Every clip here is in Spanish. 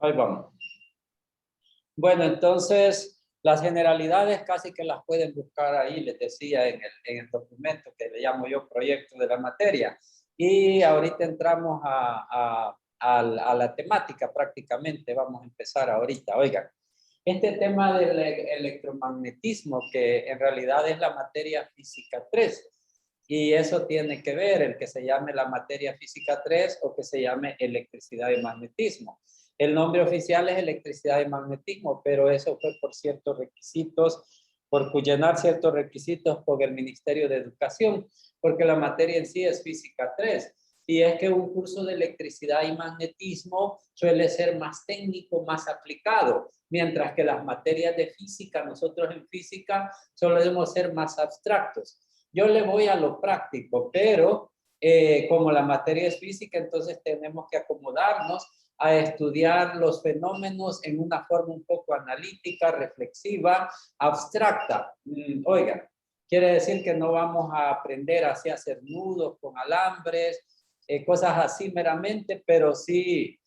Ahí vamos. Bueno, entonces las generalidades casi que las pueden buscar ahí, les decía, en el documento que le llamo yo proyecto de la materia. Y ahorita entramos a la temática prácticamente. Vamos a empezar ahorita. Oigan, este tema del electromagnetismo, que en realidad es la materia física 3. Y eso tiene que ver el que se llame la materia física 3 o que se llame electricidad y magnetismo. El nombre oficial es electricidad y magnetismo, pero eso fue por ciertos requisitos, por llenar ciertos requisitos por el Ministerio de Educación, porque la materia en sí es física 3. Y es que un curso de electricidad y magnetismo suele ser más técnico, más aplicado, mientras que las materias de física, nosotros en física, solemos ser más abstractos. Yo le voy a lo práctico, pero como la materia es física, entonces tenemos que acomodarnos a estudiar los fenómenos en una forma un poco analítica, reflexiva, abstracta. Oiga, quiere decir que no vamos a aprender así a hacer nudos con alambres, cosas así meramente, pero sí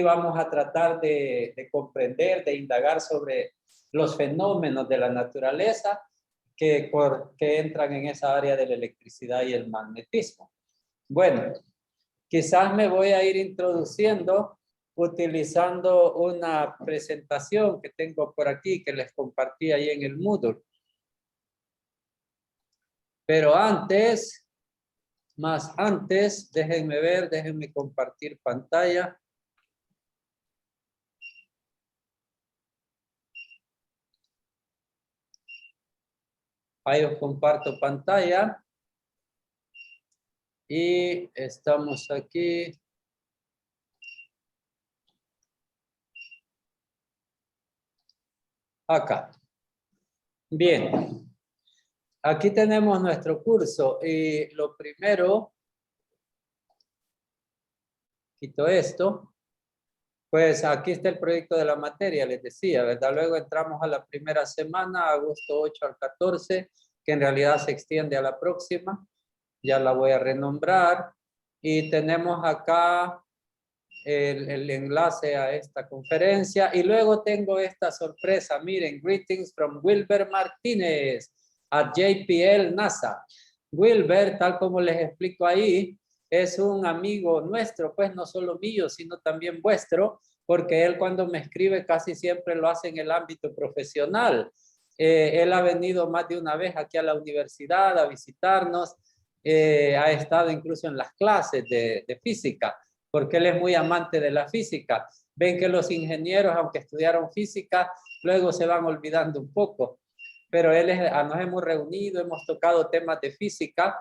vamos a tratar de comprender, de indagar sobre los fenómenos de la naturaleza que entran en esa área de la electricidad y el magnetismo. Bueno, quizás me voy a ir introduciendo utilizando una presentación que tengo por aquí, que les compartí ahí en el Moodle. Pero antes, déjenme ver, déjenme compartir pantalla. Ahí os comparto pantalla. Y estamos aquí. Acá. Bien. Aquí tenemos nuestro curso y lo primero, quito esto, pues aquí está el proyecto de la materia, les decía, ¿verdad? Luego entramos a la primera semana, agosto 8 al 14, que en realidad se extiende a la próxima, ya la voy a renombrar, y tenemos acá el enlace a esta conferencia, y luego tengo esta sorpresa, miren, greetings from Wilber Martínez, at JPL NASA. Wilber, tal como les explico ahí, es un amigo nuestro, pues no solo mío, sino también vuestro, porque él cuando me escribe casi siempre lo hace en el ámbito profesional. Él ha venido más de una vez aquí a la universidad a visitarnos, ha estado incluso en las clases de física, porque él es muy amante de la física. Ven que los ingenieros, aunque estudiaron física, luego se van olvidando un poco. Pero nos hemos reunido, hemos tocado temas de física,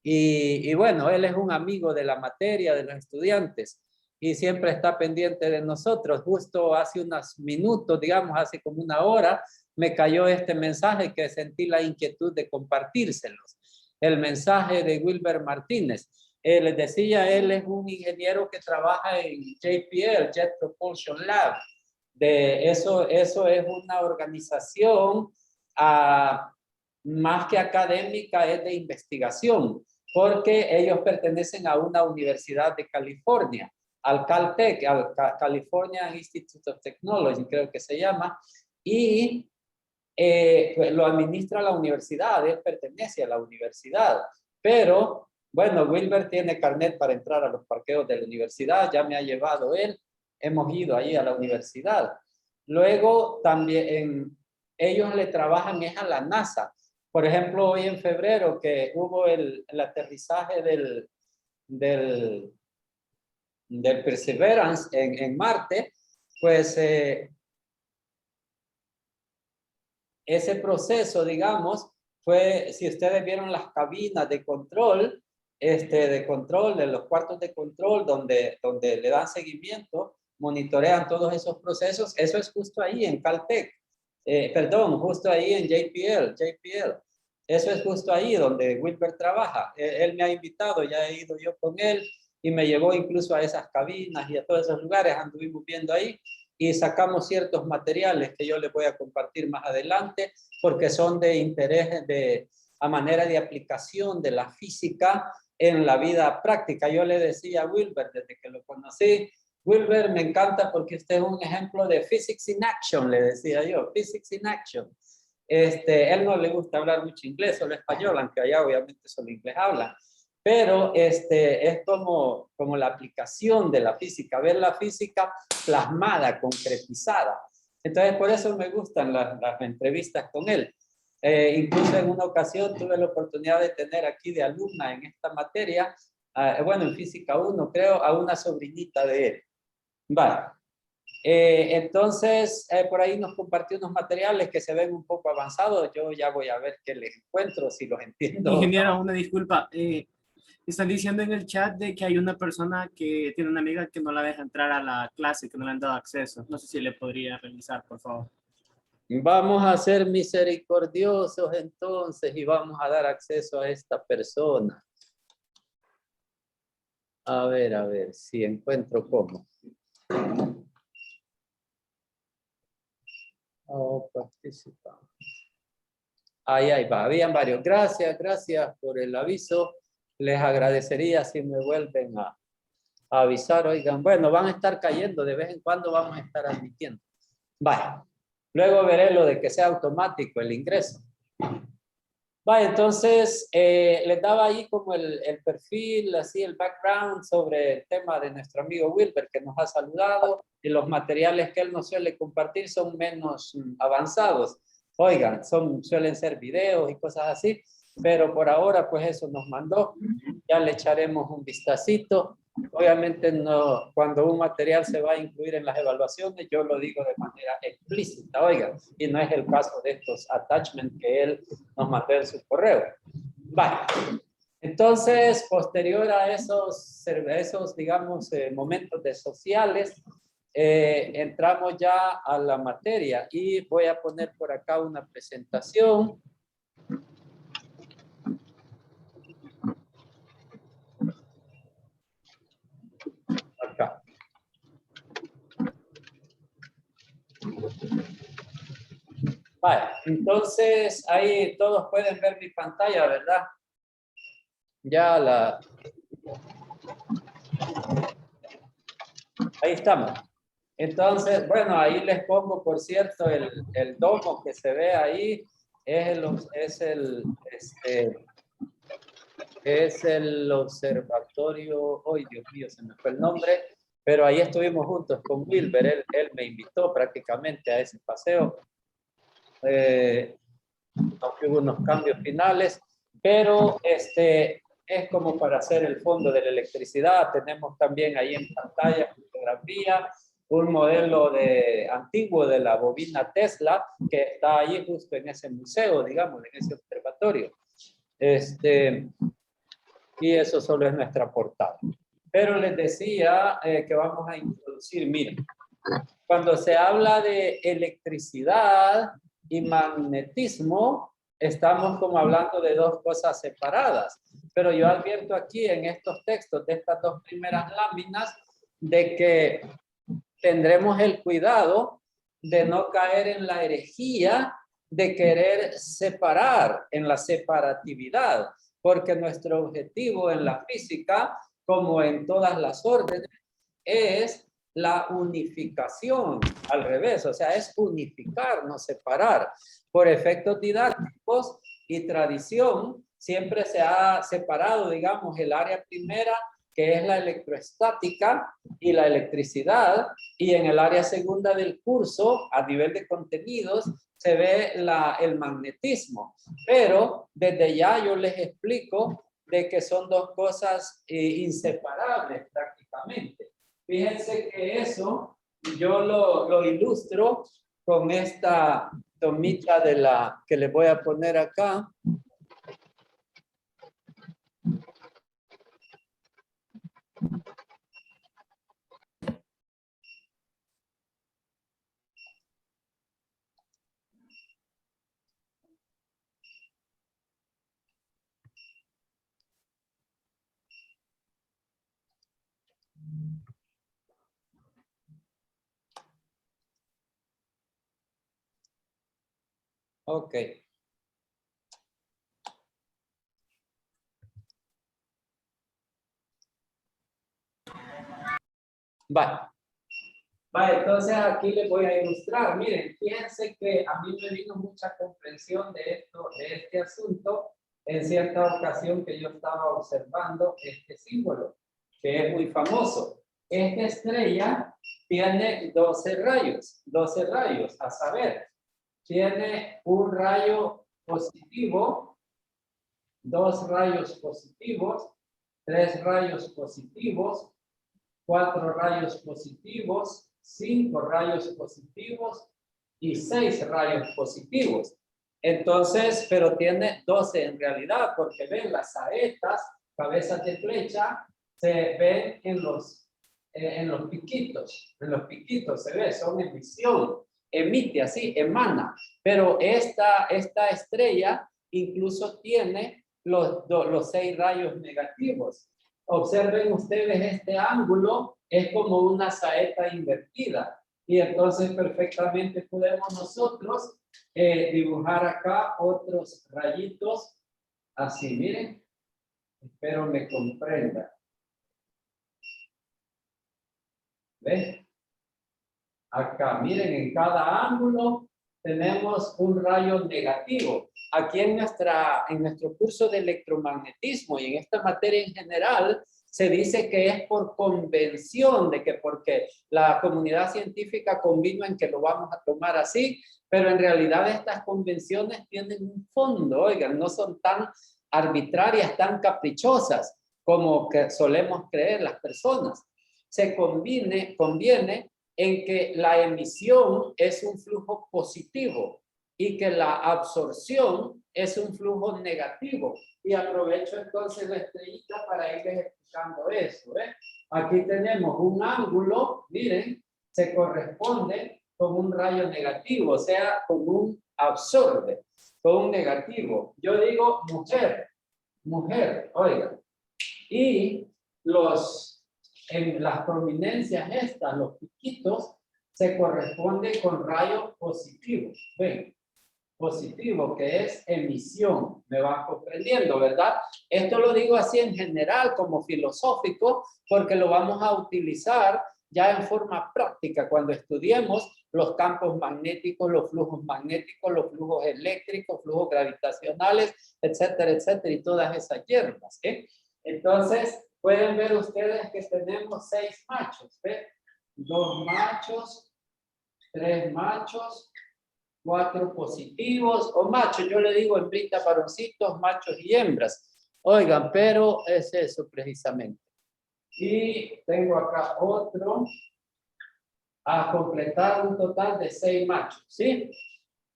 y bueno, él es un amigo de la materia, de los estudiantes, y siempre está pendiente de nosotros. Justo hace unos minutos, digamos, hace como una hora, me cayó este mensaje que sentí la inquietud de compartírselos. El mensaje de Wilber Martínez. Les decía, él es un ingeniero que trabaja en JPL, Jet Propulsion Lab. Eso es una organización más que académica, es de investigación, porque ellos pertenecen a una universidad de California, al Caltech, al California Institute of Technology, creo que se llama, y pues lo administra la universidad, él pertenece a la universidad, pero bueno, Wilber tiene carnet para entrar a los parqueos de la universidad, ya me ha llevado él, hemos ido ahí a la universidad. Luego también ellos le trabajan es a la NASA. Por ejemplo, hoy en febrero que hubo el aterrizaje del Perseverance en Marte, pues ese proceso, digamos, fue, si ustedes vieron las cabinas de control, de los cuartos de control donde le dan seguimiento, monitorean todos esos procesos, eso es justo ahí en Caltech, justo ahí en JPL. Eso es justo ahí donde Wilber trabaja. Él me ha invitado, ya he ido yo con él y me llevó incluso a esas cabinas y a todos esos lugares, anduvimos viendo ahí y sacamos ciertos materiales que yo les voy a compartir más adelante porque son de interés a manera de aplicación de la física en la vida práctica. Yo le decía a Wilber desde que lo conocí, Wilber, me encanta porque usted es un ejemplo de physics in action, le decía yo, physics in action. Él no le gusta hablar mucho inglés, solo español, aunque allá obviamente solo inglés habla. Pero es como la aplicación de la física, ver la física plasmada, concretizada. Entonces, por eso me gustan las entrevistas con él. Incluso en una ocasión tuve la oportunidad de tener aquí de alumna en esta materia, bueno, en Física 1, creo, a una sobrinita de él. Vale. Entonces, por ahí nos compartió unos materiales que se ven un poco avanzados. Yo ya voy a ver qué les encuentro, si los entiendo. Ingeniero, una disculpa. Están diciendo en el chat de que hay una persona que tiene una amiga que no la deja entrar a la clase, que no le han dado acceso. No sé si le podría revisar, por favor. Vamos a ser misericordiosos entonces y vamos a dar acceso a esta persona. A ver si encuentro cómo. Oh, participar. Ahí va, habían varios. Gracias por el aviso. Les agradecería si me vuelven a avisar. Oigan, bueno, van a estar cayendo, de vez en cuando vamos a estar admitiendo. Vale, luego veré lo de que sea automático el ingreso. Vale, entonces les daba ahí como el perfil, así el background sobre el tema de nuestro amigo Wilber que nos ha saludado, y los materiales que él nos suele compartir son menos avanzados. Oigan, suelen ser videos y cosas así, pero por ahora pues eso nos mandó. Ya le echaremos un vistacito. Obviamente no, cuando un material se va a incluir en las evaluaciones, yo lo digo de manera explícita, oigan, y no es el caso de estos attachments que él nos mandó en su correo. Vale. Entonces, posterior a esos digamos, momentos de sociales, entramos ya a la materia y voy a poner por acá una presentación. Acá. Vale, entonces ahí todos pueden ver mi pantalla, ¿verdad? Ya ahí estamos. Entonces, bueno, ahí les pongo, por cierto, el domo que se ve ahí, es el observatorio, hoy Dios mío, se me fue el nombre, pero ahí estuvimos juntos con Wilber, él me invitó prácticamente a ese paseo, aunque hubo unos cambios finales, pero es como para hacer el fondo de la electricidad. Tenemos también ahí en pantalla fotografía, un modelo antiguo de la bobina Tesla que está ahí justo en ese museo, digamos, en ese observatorio. Y eso solo es nuestra portada. Pero les decía que vamos a introducir, miren, cuando se habla de electricidad y magnetismo, estamos como hablando de dos cosas separadas. Pero yo advierto aquí en estos textos de estas dos primeras láminas de que tendremos el cuidado de no caer en la herejía de querer separar, en la separatividad, porque nuestro objetivo en la física, como en todas las órdenes, es la unificación, al revés, o sea, es unificar, no separar. Por efectos didácticos y tradición, siempre se ha separado, digamos, el área primera, que es la electroestática y la electricidad, y en el área segunda del curso, a nivel de contenidos, se ve el magnetismo. Pero desde ya yo les explico de que son dos cosas inseparables prácticamente. Fíjense que eso yo lo ilustro con esta tomita que les voy a poner acá. Ok. Vale. Vale, entonces aquí les voy a ilustrar. Miren, fíjense que a mí me vino mucha comprensión de esto, de este asunto, en cierta ocasión que yo estaba observando este símbolo, que es muy famoso. Esta estrella tiene 12 rayos, a saber, tiene un rayo positivo, 2 rayos positivos, 3 rayos positivos, 4 rayos positivos, 5 rayos positivos y 6 rayos positivos. Entonces, pero tiene 12 en realidad, porque ven las saetas, cabezas de flecha, se ven en los piquitos. En los piquitos se ve, son emisión, emite así, emana. Pero esta estrella incluso tiene los 6 rayos negativos. Observen ustedes este ángulo, es como una saeta invertida. Y entonces perfectamente podemos nosotros dibujar acá otros rayitos así, miren. Espero me comprenda. ¿Ven? Acá, miren, en cada ángulo tenemos un rayo negativo. Aquí en nuestro curso de electromagnetismo y en esta materia en general, se dice que es por convención, de que porque la comunidad científica convino en que lo vamos a tomar así, pero en realidad estas convenciones tienen un fondo, oigan, no son tan arbitrarias, tan caprichosas como que solemos creer las personas. Se conviene en que la emisión es un flujo positivo y que la absorción es un flujo negativo. Y aprovecho entonces la estrellita para irles explicando eso. Aquí tenemos un ángulo, miren, se corresponde con un rayo negativo, o sea, con un absorbe, con un negativo. Yo digo mujer, oigan. Y en las prominencias estas, los piquitos, se corresponde con rayos positivos. ¿Ven? Positivo, que es emisión. Me van comprendiendo, ¿verdad? Esto lo digo así en general, como filosófico, porque lo vamos a utilizar ya en forma práctica cuando estudiemos los campos magnéticos, los flujos eléctricos, flujos gravitacionales, etcétera, etcétera, y todas esas hierbas. Entonces, pueden ver ustedes que tenemos 6 machos, ¿ven? 2 machos, 3 machos, 4 positivos o machos. Yo le digo hembritas, varoncitos, machos y hembras. Oigan, pero es eso precisamente. Y tengo acá otro a completar un total de 6 machos, ¿sí?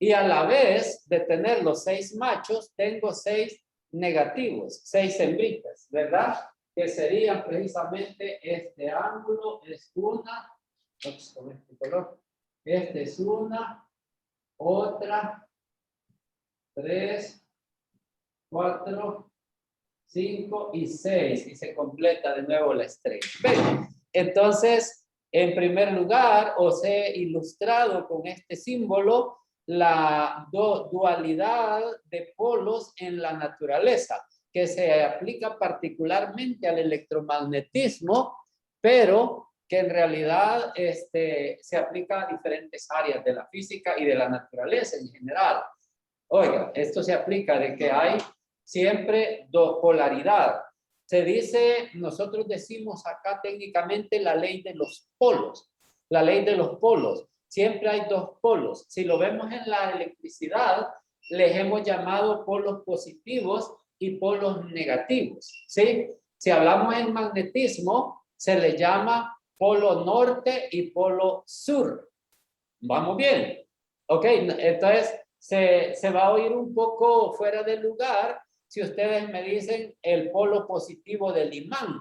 Y a la vez de tener los 6 machos, tengo 6 negativos, 6 hembritas, ¿verdad? Que serían precisamente este ángulo, es una, con este color, este es una, otra, 3, 4, 5 y 6, y se completa de nuevo la estrella. ¿Ven? Entonces, en primer lugar, os he ilustrado con este símbolo la dualidad de polos en la naturaleza, que se aplica particularmente al electromagnetismo, pero que en realidad se aplica a diferentes áreas de la física y de la naturaleza en general. Oiga, esto se aplica de que hay siempre polaridad. Se dice, nosotros decimos acá técnicamente la ley de los polos. La ley de los polos. Siempre hay 2 polos. Si lo vemos en la electricidad, les hemos llamado polos positivos y polos negativos. ¿Sí? Si hablamos en magnetismo, se le llama polo norte y polo sur. ¿Vamos bien? Ok, entonces se va a oír un poco fuera de lugar si ustedes me dicen el polo positivo del imán.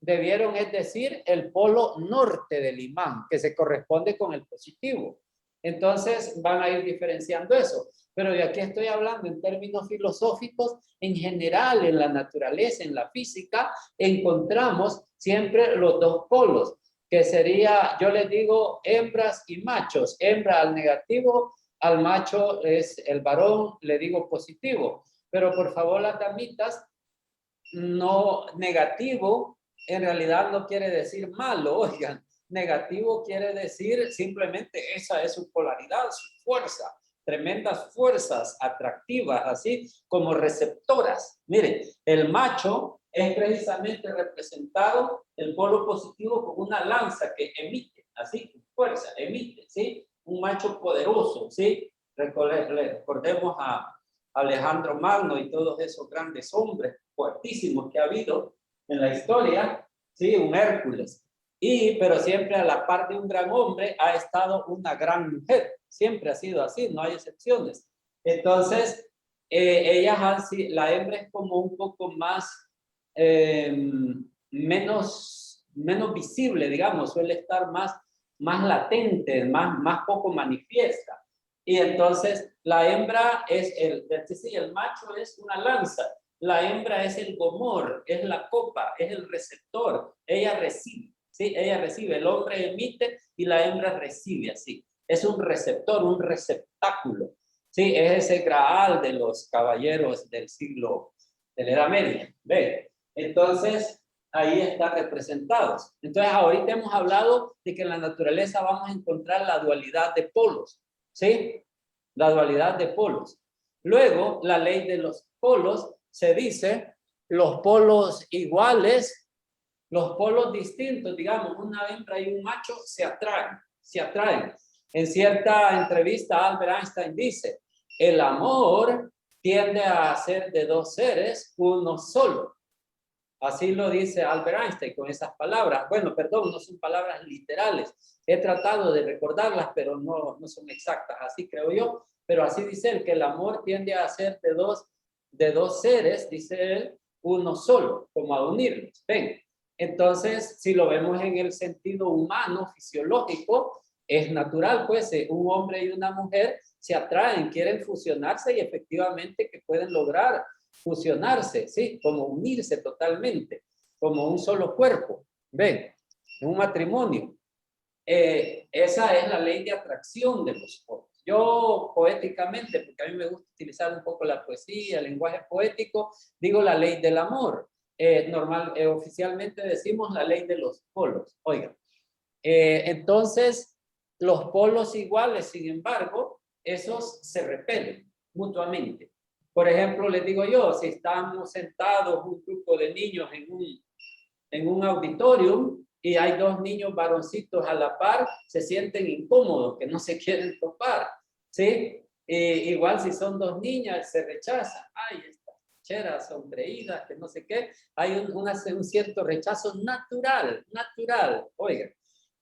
Debieron, es decir, el polo norte del imán, que se corresponde con el positivo. Entonces van a ir diferenciando eso. Pero de aquí estoy hablando en términos filosóficos, en general, en la naturaleza, en la física, encontramos siempre los 2 polos, que sería, yo les digo, hembras y machos. Hembra al negativo, al macho es el varón, le digo positivo. Pero por favor, las damitas, no negativo, en realidad no quiere decir malo, oigan. negativo quiere decir simplemente esa es su polaridad, su fuerza. Tremendas fuerzas atractivas, así como receptoras. Miren, el macho es precisamente representado el polo positivo con una lanza que emite, así, fuerza, emite, ¿sí? Un macho poderoso, ¿sí? Recordemos a Alejandro Magno y todos esos grandes hombres fuertísimos que ha habido en la historia, ¿sí? Un Hércules. Pero siempre a la par de un gran hombre ha estado una gran mujer. Siempre ha sido así, no hay excepciones. Entonces, ellas han sido, la hembra es como un poco más, menos visible, digamos, suele estar más latente, más poco manifiesta. Y entonces la hembra es el macho es una lanza, la hembra es el gomor, es la copa, es el receptor, ella recibe, ¿sí? Ella recibe, el hombre emite y la hembra recibe así. Es un receptor, un receptáculo, ¿sí? Es ese graal de los caballeros del siglo, de la Edad Media, ¿ve? Entonces, ahí están representados. Entonces, ahorita hemos hablado de que en la naturaleza vamos a encontrar la dualidad de polos, ¿sí? La dualidad de polos. Luego, la ley de los polos se dice, los polos iguales, los polos distintos, digamos, una hembra y un macho se atraen, se atraen. En cierta entrevista, Albert Einstein dice, el amor tiende a ser de dos seres, uno solo. Así lo dice Albert Einstein con esas palabras. Bueno, perdón, no son palabras literales. He tratado de recordarlas, pero no son exactas. Así creo yo. Pero así dice él, que el amor tiende a ser de dos seres, dice él, uno solo, como a unirlos. Ven, entonces, si lo vemos en el sentido humano, fisiológico, es natural, pues, un hombre y una mujer se atraen, quieren fusionarse y efectivamente que pueden lograr fusionarse, ¿sí? Como unirse totalmente, como un solo cuerpo. ¿Ven? Un matrimonio. Esa es la ley de atracción de los polos. Yo poéticamente, porque a mí me gusta utilizar un poco la poesía, el lenguaje poético, digo la ley del amor. Oficialmente decimos la ley de los polos. Oigan, entonces los polos iguales, sin embargo, esos se repelen mutuamente. Por ejemplo, les digo yo, si estamos sentados un grupo de niños en un auditorium y hay dos niños varoncitos a la par, se sienten incómodos, que no se quieren topar, ¿sí? Igual si son dos niñas, se rechazan. Ay, estas cheras sonreídas, que no sé qué. Hay un cierto rechazo natural, oigan.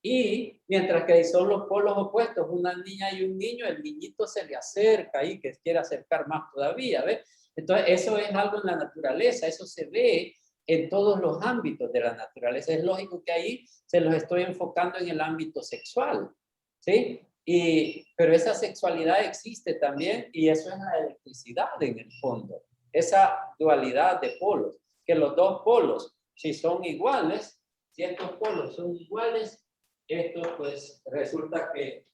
Y mientras que son los polos opuestos, una niña y un niño, el niñito se le acerca y que quiere acercar más todavía, ¿ves? Entonces, eso es algo en la naturaleza, eso se ve en todos los ámbitos de la naturaleza. Es lógico que ahí se los estoy enfocando en el ámbito sexual, ¿sí? Pero esa sexualidad existe también y eso es la electricidad en el fondo, esa dualidad de polos, que los dos polos, si son iguales, si estos polos son iguales, esto pues resulta que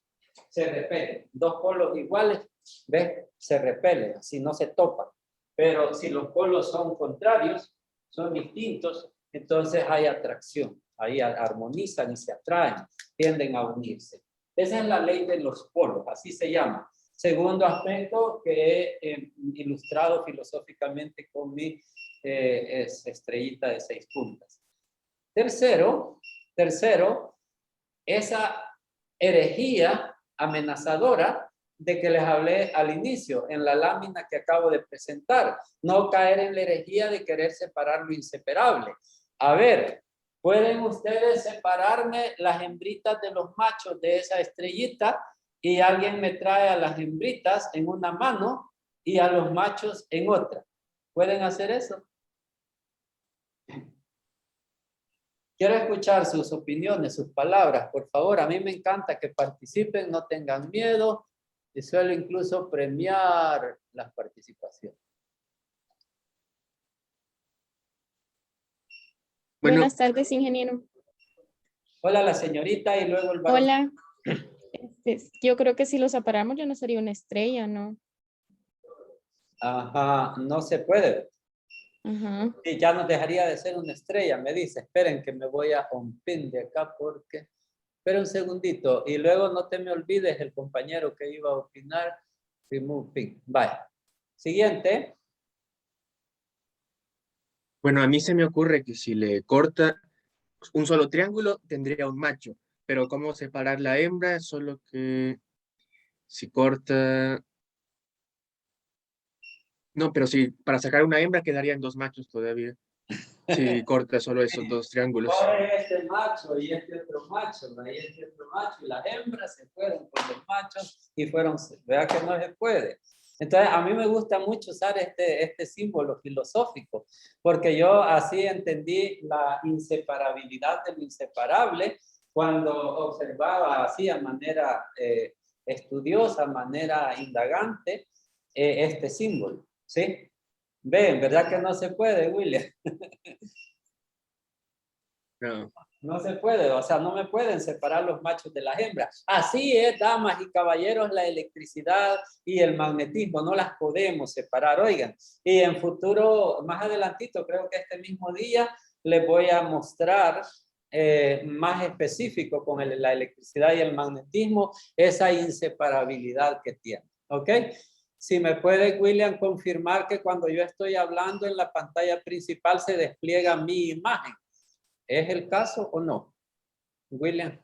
se repelen. Dos polos iguales, ¿ves? Se repelen, así no se topan. Pero si los polos son contrarios, son distintos, entonces hay atracción. Ahí armonizan y se atraen, tienden a unirse. Esa es la ley de los polos, así se llama. Segundo aspecto que he ilustrado filosóficamente con mi estrellita de 6 puntas. Tercero, esa herejía amenazadora de que les hablé al inicio en la lámina que acabo de presentar. No caer en la herejía de querer separar lo inseparable. A ver, ¿pueden ustedes separarme las hembritas de los machos de esa estrellita? Y alguien me trae a las hembritas en una mano y a los machos en otra. ¿Pueden hacer eso? Quiero escuchar sus opiniones, sus palabras, por favor. A mí me encanta que participen, no tengan miedo y suelo incluso premiar las participaciones. Bueno, buenas tardes, ingeniero. Hola, la señorita y luego el varón. Hola. Yo creo que si lo separamos ya no sería una estrella, ¿no? Ajá, no se puede. Ajá. Y ya nos dejaría de ser una estrella, me dice. Esperen que me voy a un pin de acá porque Espera un segundito y luego no te me olvides el compañero que iba a opinar. Remove pin. Vaya. Siguiente. Bueno, a mí se me ocurre que si le corta un solo triángulo, tendría un macho. Pero ¿cómo separar la hembra? Solo que si corta... No, pero sí, para sacar una hembra quedarían dos machos todavía. Si corta solo esos dos triángulos. Coge este macho y este otro macho, ¿no? Y este otro macho, y las hembras se fueron con los machos y fueron, vea que no se puede. Entonces, a mí me gusta mucho usar este símbolo filosófico, porque yo así entendí la inseparabilidad de lo inseparable cuando observaba así a manera estudiosa, a manera indagante, este símbolo, ¿sí? Ven, ¿verdad que no se puede, William? No. No se puede, o sea, no me pueden separar los machos de las hembras. Así es, damas y caballeros, la electricidad y el magnetismo, no las podemos separar, oigan. Y en futuro, más adelantito, creo que este mismo día, les voy a mostrar más específico con la electricidad y el magnetismo, esa inseparabilidad que tienen, ¿ok? Si me puede, William, confirmar que cuando yo estoy hablando en la pantalla principal se despliega mi imagen. ¿Es el caso o no? William.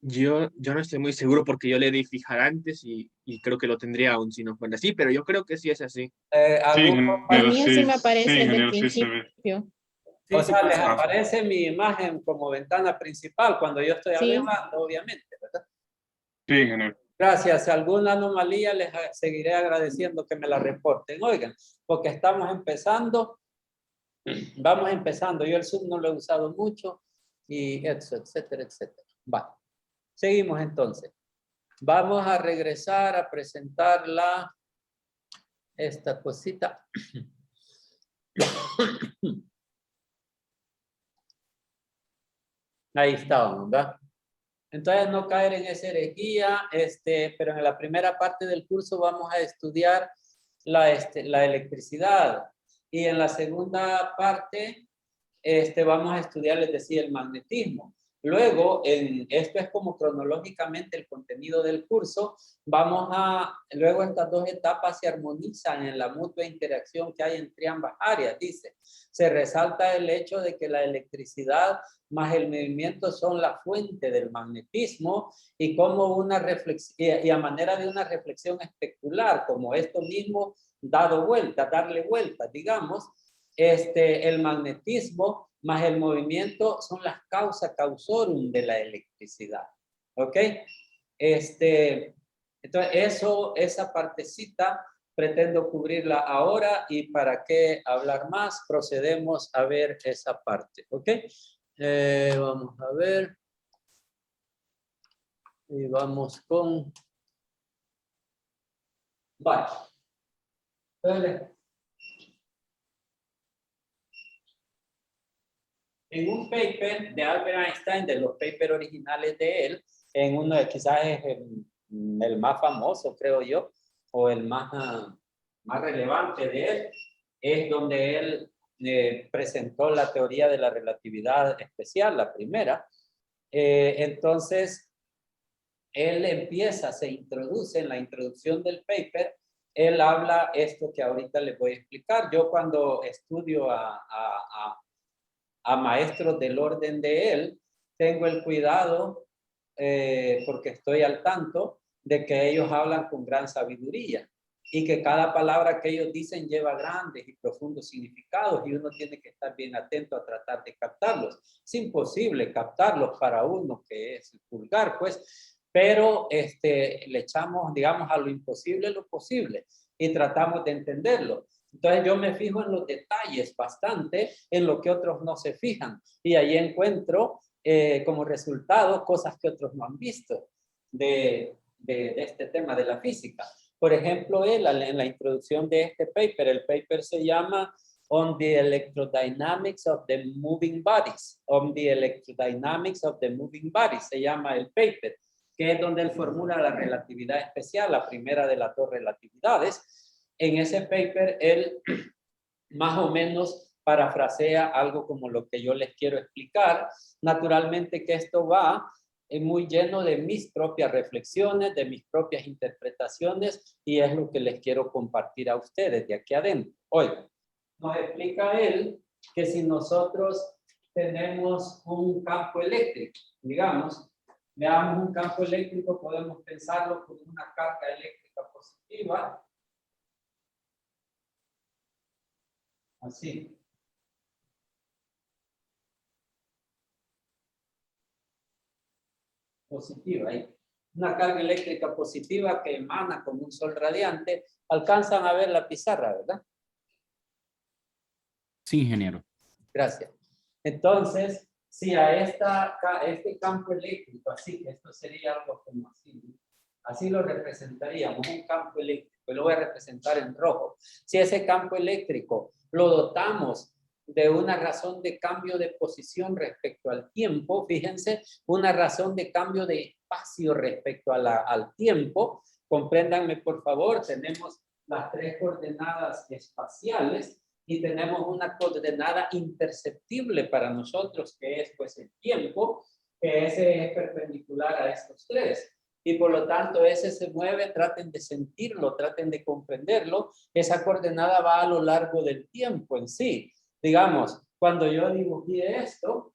Yo no estoy muy seguro porque yo le di fijar antes y creo que lo tendría aún si no fuera así, pero yo creo que sí es así. Sí, A mí así me sí, aparece desde el ingeniero, sí se ve. principio. O sea, les pasa. aparece mi imagen como ventana principal cuando yo estoy Sí. hablando, obviamente, ¿verdad? Sí, ingeniero. Gracias. Si alguna anomalía, les seguiré agradeciendo que me la reporten. Oigan, porque estamos empezando, vamos empezando. Yo el Zoom no lo he usado mucho y etcétera, etcétera. Va. Seguimos entonces. Vamos a regresar a presentar esta cosita. Ahí estábamos, ¿verdad? Entonces, no caer en esa herejía, pero en la primera parte del curso vamos a estudiar la electricidad y en la segunda parte vamos a estudiar, les decía, el magnetismo. Luego, esto es como cronológicamente el contenido del curso, luego estas dos etapas se armonizan en la mutua interacción que hay entre ambas áreas, dice. Se resalta el hecho de que la electricidad más el movimiento son la fuente del magnetismo y como una reflexión, y a manera de una reflexión especular, como esto mismo darle vuelta, digamos, el magnetismo más el movimiento son las causa causorum de la electricidad. ¿Ok? Entonces, esa partecita pretendo cubrirla ahora y para qué hablar más, procedemos a ver esa parte. ¿Ok? Vamos a ver. Y vamos con... Vale. Entonces, en un paper de Albert Einstein, de los papers originales de él, en uno de quizás es el más famoso, creo yo, o el más relevante de él, es donde él presentó la teoría de la relatividad especial, la primera. Entonces, él se introduce en la introducción del paper, él habla esto que ahorita les voy a explicar. Yo cuando estudio a maestros del orden de él, tengo el cuidado, porque estoy al tanto, de que ellos hablan con gran sabiduría y que cada palabra que ellos dicen lleva grandes y profundos significados y uno tiene que estar bien atento a tratar de captarlos. Es imposible captarlos para uno que es vulgar, pues, pero le echamos, digamos, a lo imposible lo posible y tratamos de entenderlo. Entonces yo me fijo en los detalles bastante, en lo que otros no se fijan y ahí encuentro como resultado cosas que otros no han visto de este tema de la física. Por ejemplo, él en la introducción de este paper, el paper se llama On the Electrodynamics of the Moving Bodies. On the Electrodynamics of the Moving Bodies se llama el paper, que es donde él formula la relatividad especial, la primera de las dos relatividades. En ese paper, él más o menos parafrasea algo como lo que yo les quiero explicar. Naturalmente que esto va muy lleno de mis propias reflexiones, de mis propias interpretaciones, y es lo que les quiero compartir a ustedes de aquí adentro. Hoy nos explica él que si nosotros tenemos un campo eléctrico, digamos, veamos un campo eléctrico, podemos pensarlo como una carga eléctrica positiva, así. Positiva, ahí. Una carga eléctrica positiva que emana como un sol radiante. Alcanzan a ver la pizarra, ¿verdad? Sí, ingeniero. Gracias. Entonces, si a este campo eléctrico, así que esto sería algo como así, ¿no? Así lo representaríamos, un campo eléctrico, y lo voy a representar en rojo. Si ese campo eléctrico lo dotamos de una razón de cambio de posición respecto al tiempo, fíjense, una razón de cambio de espacio respecto al tiempo, compréndanme por favor, tenemos las tres coordenadas espaciales y tenemos una coordenada imperceptible para nosotros, que es pues el tiempo, que ese es perpendicular a estos tres. Y por lo tanto ese se mueve, traten de sentirlo, traten de comprenderlo, esa coordenada va a lo largo del tiempo en sí. Digamos, cuando yo dibujé esto,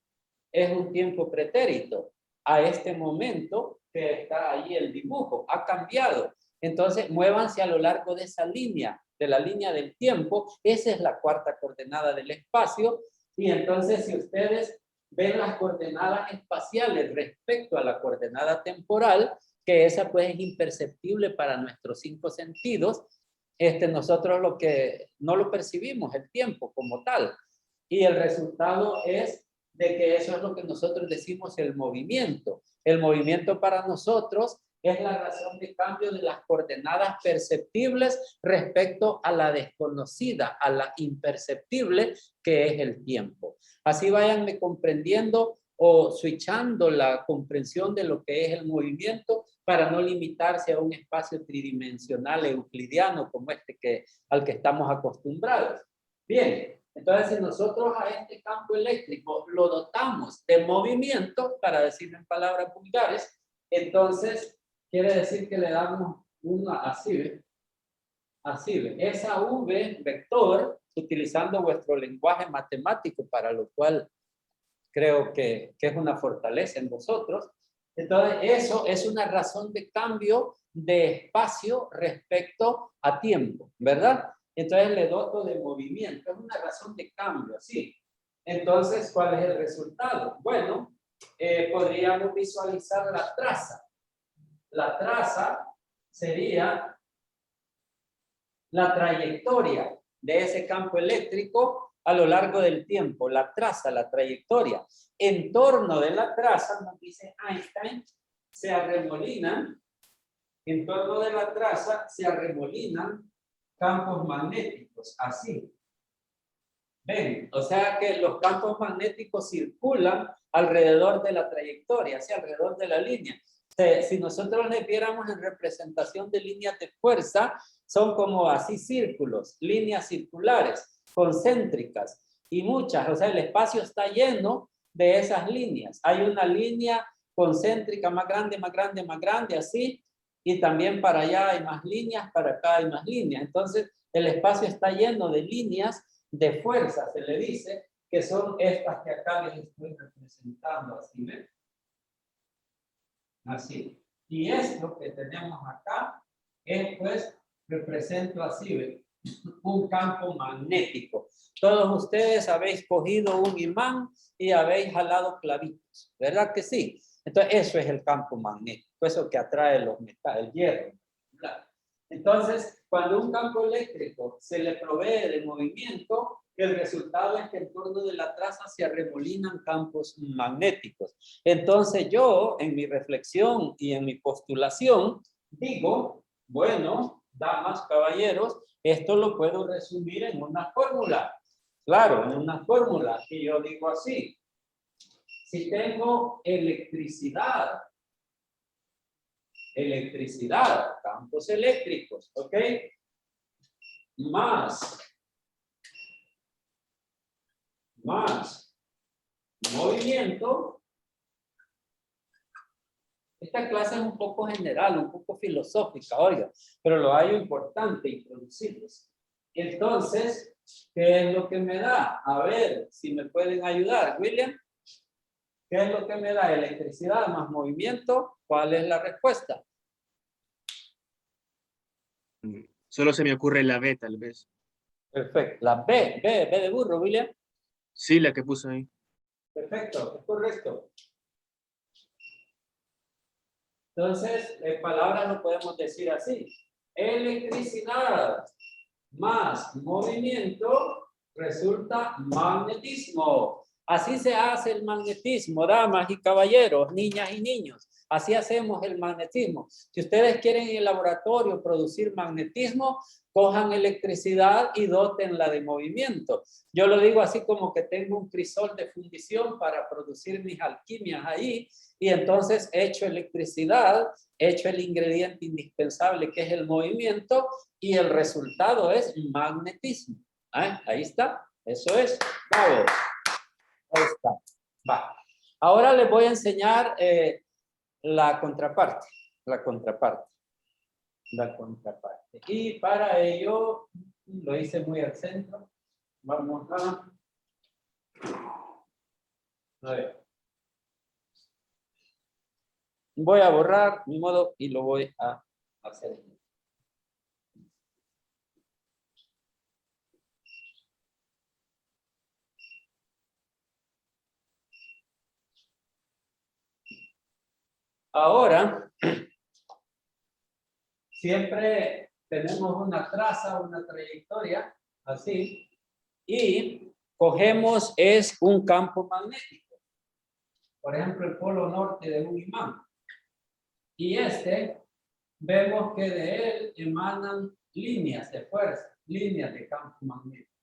es un tiempo pretérito. A este momento que está ahí el dibujo, ha cambiado. Entonces, muévanse a lo largo de esa línea, de la línea del tiempo. Esa es la cuarta coordenada del espacio. Y entonces, si ustedes ven las coordenadas espaciales respecto a la coordenada temporal, que esa pues es imperceptible para nuestros cinco sentidos, nosotros lo que no lo percibimos, el tiempo como tal. Y el resultado es de que eso es lo que nosotros decimos el movimiento. El movimiento para nosotros es la razón de cambio de las coordenadas perceptibles respecto a la desconocida, a la imperceptible, que es el tiempo. Así váyanme comprendiendo o switchando la comprensión de lo que es el movimiento para no limitarse a un espacio tridimensional euclidiano como al que estamos acostumbrados. Bien, entonces si nosotros a este campo eléctrico lo dotamos de movimiento, para decirlo en palabras vulgares, entonces quiere decir que le damos una así, ¿ve? Así, ¿ve? Esa V vector, utilizando vuestro lenguaje matemático, para lo cual creo que es una fortaleza en vosotros. Entonces, eso es una razón de cambio de espacio respecto a tiempo, ¿verdad? Entonces, le doto de movimiento. Es una razón de cambio, así. Entonces, ¿cuál es el resultado? Bueno, podríamos visualizar la traza. La traza sería la trayectoria de ese campo eléctrico a lo largo del tiempo. La traza, la trayectoria. En torno de la traza, nos dice Einstein, se arremolinan, en torno de la traza se arremolinan campos magnéticos, así. ¿Ven? O sea que los campos magnéticos circulan alrededor de la trayectoria, así alrededor de la línea. Si nosotros le viéramos en representación de líneas de fuerza, son como así círculos, líneas circulares, concéntricas y muchas. O sea, el espacio está lleno de esas líneas. Hay una línea concéntrica más grande, más grande, más grande, así. Y también para allá hay más líneas, para acá hay más líneas. Entonces, el espacio está lleno de líneas de fuerza, se le dice, que son estas que acá les estoy representando, así, ¿ven? Así. Y esto que tenemos acá es, pues, represento así, ¿ven? Un campo magnético. Todos ustedes habéis cogido un imán y habéis jalado clavitos, ¿verdad que sí? Entonces, eso es el campo magnético, eso que atrae los metales, el hierro. Entonces, cuando un campo eléctrico se le provee de movimiento, el resultado es que en torno de la traza se arremolinan campos magnéticos. Entonces yo, en mi reflexión y en mi postulación, digo, bueno, damas, caballeros, esto lo puedo resumir en una fórmula. Claro, en una fórmula que yo digo así. Si tengo electricidad, campos eléctricos, ¿ok? Más movimiento, Esta clase es un poco general, un poco filosófica, oiga, pero lo hay importante introducirlos. Entonces, ¿qué es lo que me da? A ver, si me pueden ayudar, William. ¿Qué es lo que me da? Electricidad más movimiento. ¿Cuál es la respuesta? Solo se me ocurre la B, tal vez. Perfecto. La B de burro, William. Sí, la que puso ahí. Perfecto, es correcto. Entonces, en palabras lo podemos decir así. Electricidad más movimiento resulta magnetismo. Así se hace el magnetismo, damas y caballeros, niñas y niños. Así hacemos el magnetismo. Si ustedes quieren en el laboratorio producir magnetismo, cojan electricidad y dótenla de movimiento. Yo lo digo así como que tengo un crisol de fundición para producir mis alquimias ahí y entonces echo electricidad, echo el ingrediente indispensable que es el movimiento y el resultado es magnetismo. Ahí está, eso es. Bravo. Ahí está. Va. Ahora les voy a enseñar la contraparte. La contraparte. Y para ello, lo hice muy al centro. Vamos a ver. Voy a borrar mi modo y lo voy a hacer. Ahora, siempre tenemos una traza, una trayectoria, así, y cogemos es un campo magnético. Por ejemplo, el polo norte de un imán. Y vemos que de él emanan líneas de fuerza, líneas de campo magnético.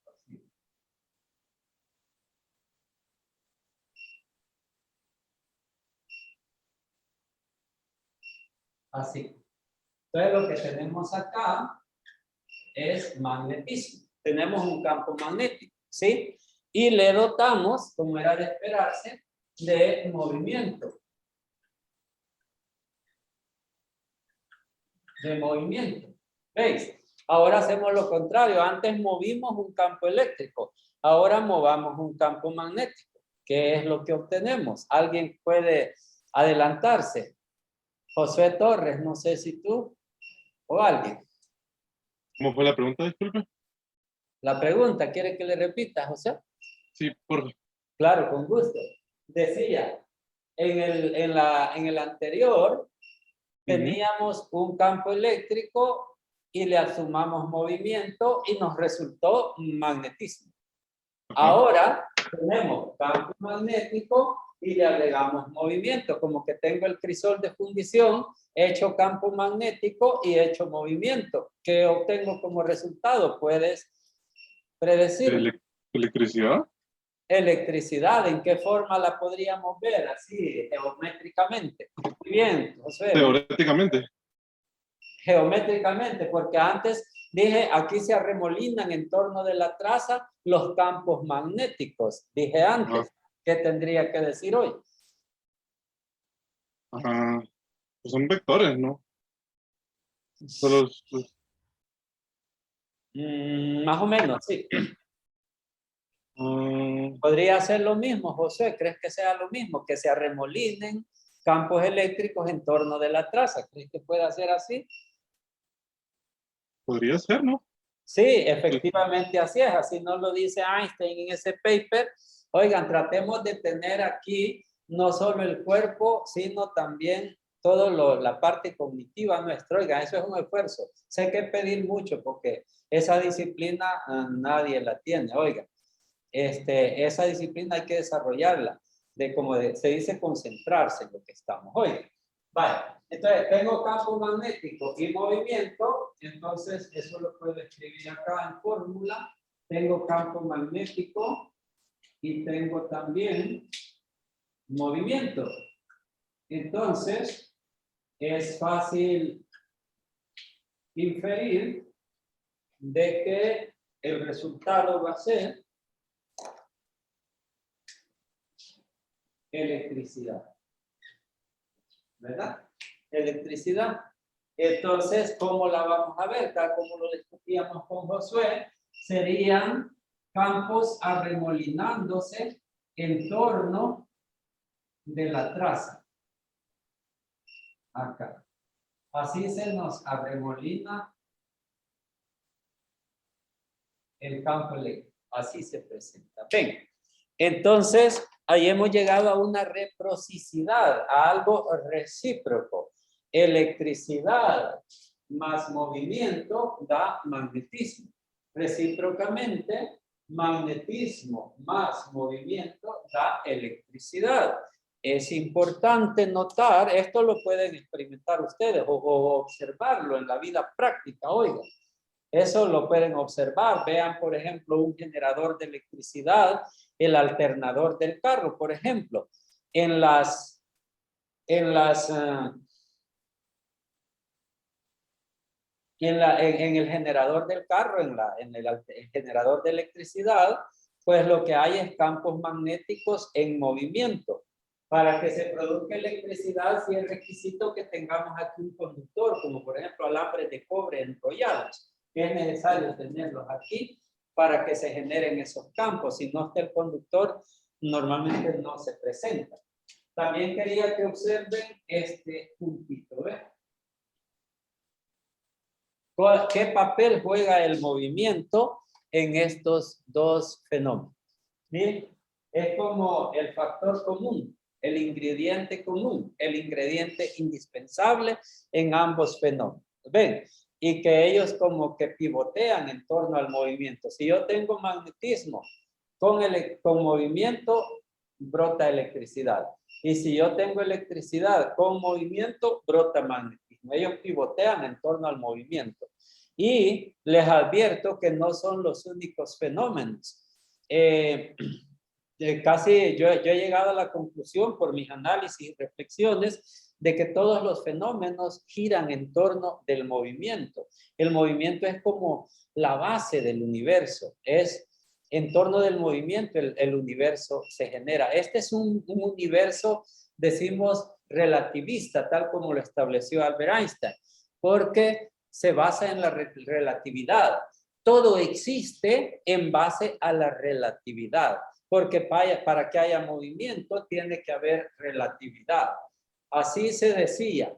Así. Entonces lo que tenemos acá es magnetismo. Tenemos un campo magnético, ¿sí? Y le dotamos, como era de esperarse, de movimiento. De movimiento. ¿Veis? Ahora hacemos lo contrario. Antes movimos un campo eléctrico. Ahora movamos un campo magnético. ¿Qué es lo que obtenemos? ¿Alguien puede adelantarse? José Torres, no sé si tú o alguien. ¿Cómo fue la pregunta, disculpe? La pregunta, ¿quiere que le repita, José? Sí, por Claro, con gusto. Decía, en el anterior teníamos un campo eléctrico y le sumamos movimiento y nos resultó magnetismo. Ahora tenemos campo magnético y le agregamos movimiento, como que tengo el crisol de fundición, he hecho campo magnético y he hecho movimiento. ¿Qué obtengo como resultado? ¿Puedes predecir? electricidad. Electricidad, ¿en qué forma la podríamos ver? Así, geométricamente. Muy bien, José. Teóricamente. Geométricamente, porque antes dije, aquí se arremolinan en torno de la traza los campos magnéticos. Dije antes, ¿qué tendría que decir hoy? Ajá. Pues son vectores, ¿no? Solo, Más o menos, sí. ah, Podría ser lo mismo, José. ¿Crees que sea lo mismo? Que se arremolinen campos eléctricos en torno de la traza. ¿Crees que pueda ser así? podría ser, ¿no? Sí, efectivamente así es. Así nos lo dice Einstein en ese paper. Oigan, tratemos de tener aquí no solo el cuerpo, sino también toda la parte cognitiva nuestra. Oigan, eso es un esfuerzo. Sé que pedir mucho porque esa disciplina nadie la tiene. Oigan, esa disciplina hay que desarrollarla, se dice concentrarse en lo que estamos. Oigan, vale, entonces tengo campo magnético y movimiento, entonces eso lo puedo escribir acá en fórmula. Tengo campo magnético y tengo también movimiento. Entonces, es fácil inferir de que el resultado va a ser electricidad. ¿Verdad? electricidad. Entonces, ¿cómo la vamos a ver? Tal como lo discutíamos con Josué, serían campos arremolinándose en torno de la traza. Acá. Así se nos arremolina el campo eléctrico. Así se presenta. Ven, entonces ahí hemos llegado a una reciprocidad, a algo recíproco. Electricidad más movimiento da magnetismo. Recíprocamente, magnetismo más movimiento da electricidad. Es importante notar, esto lo pueden experimentar ustedes o observarlo en la vida práctica, oigan. Eso lo pueden observar. Vean, por ejemplo, un generador de electricidad, el alternador del carro, por ejemplo. En el generador del carro, en el generador de electricidad, pues lo que hay es campos magnéticos en movimiento. Para que se produzca electricidad, sí es requisito que tengamos aquí un conductor, como por ejemplo alambres de cobre enrollados. Es necesario tenerlos aquí para que se generen esos campos. Si no está el conductor, normalmente no se presenta. También quería que observen este puntito, ¿ves? ¿Qué papel juega el movimiento en estos dos fenómenos? Miren, es como el factor común, el ingrediente común, el ingrediente indispensable en ambos fenómenos. ¿Ven? Y que ellos como que pivotean en torno al movimiento. Si yo tengo magnetismo con movimiento, brota electricidad. Y si yo tengo electricidad con movimiento, brota magnetismo. Ellos pivotean en torno al movimiento. Y les advierto que no son los únicos fenómenos. Casi yo he llegado a la conclusión por mis análisis y reflexiones de que todos los fenómenos giran en torno del movimiento. El movimiento es como la base del universo. Es en torno del movimiento el universo se genera. Este es un universo, decimos, relativista, tal como lo estableció Albert Einstein, porque se basa en la relatividad. Todo existe en base a la relatividad, porque para que haya movimiento tiene que haber relatividad. Así se decía,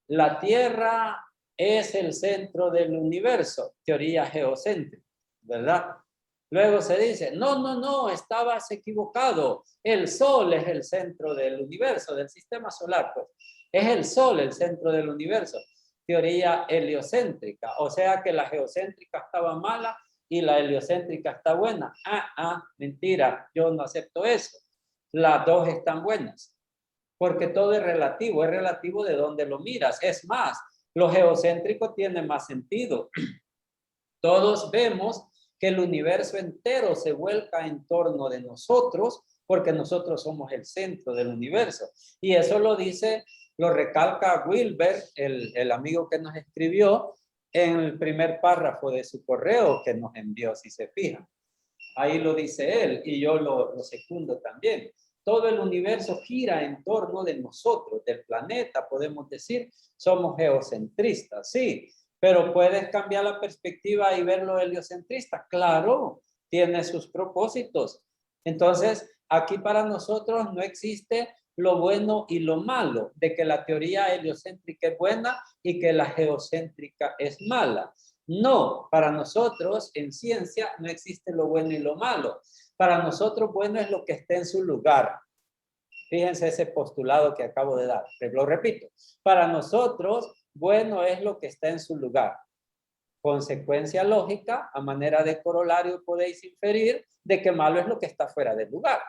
la Tierra es el centro del universo, teoría geocéntrica, ¿verdad? Luego se dice, no, estabas equivocado, el Sol es el centro del universo, del sistema solar, pues. Es el Sol el centro del universo, teoría heliocéntrica, o sea que la geocéntrica estaba mala y la heliocéntrica está buena. Mentira, yo no acepto eso. Las dos están buenas. Porque todo es relativo de donde lo miras. Es más, lo geocéntrico tiene más sentido. Todos vemos que el universo entero se vuelca en torno de nosotros porque nosotros somos el centro del universo. Y eso lo dice, lo recalca Wilber, el amigo que nos escribió, en el primer párrafo de su correo que nos envió, si se fijan. Ahí lo dice él y yo lo secundo también. Todo el universo gira en torno de nosotros, del planeta, podemos decir, somos geocentristas, sí, pero puedes cambiar la perspectiva y verlo heliocentrista. Claro, tiene sus propósitos. Entonces, aquí para nosotros no existe lo bueno y lo malo, de que la teoría heliocéntrica es buena y que la geocéntrica es mala. No, para nosotros en ciencia no existe lo bueno y lo malo. Para nosotros bueno es lo que esté en su lugar. Fíjense ese postulado que acabo de dar. Lo repito. Para nosotros bueno es lo que está en su lugar. Consecuencia lógica, a manera de corolario podéis inferir de que malo es lo que está fuera del lugar.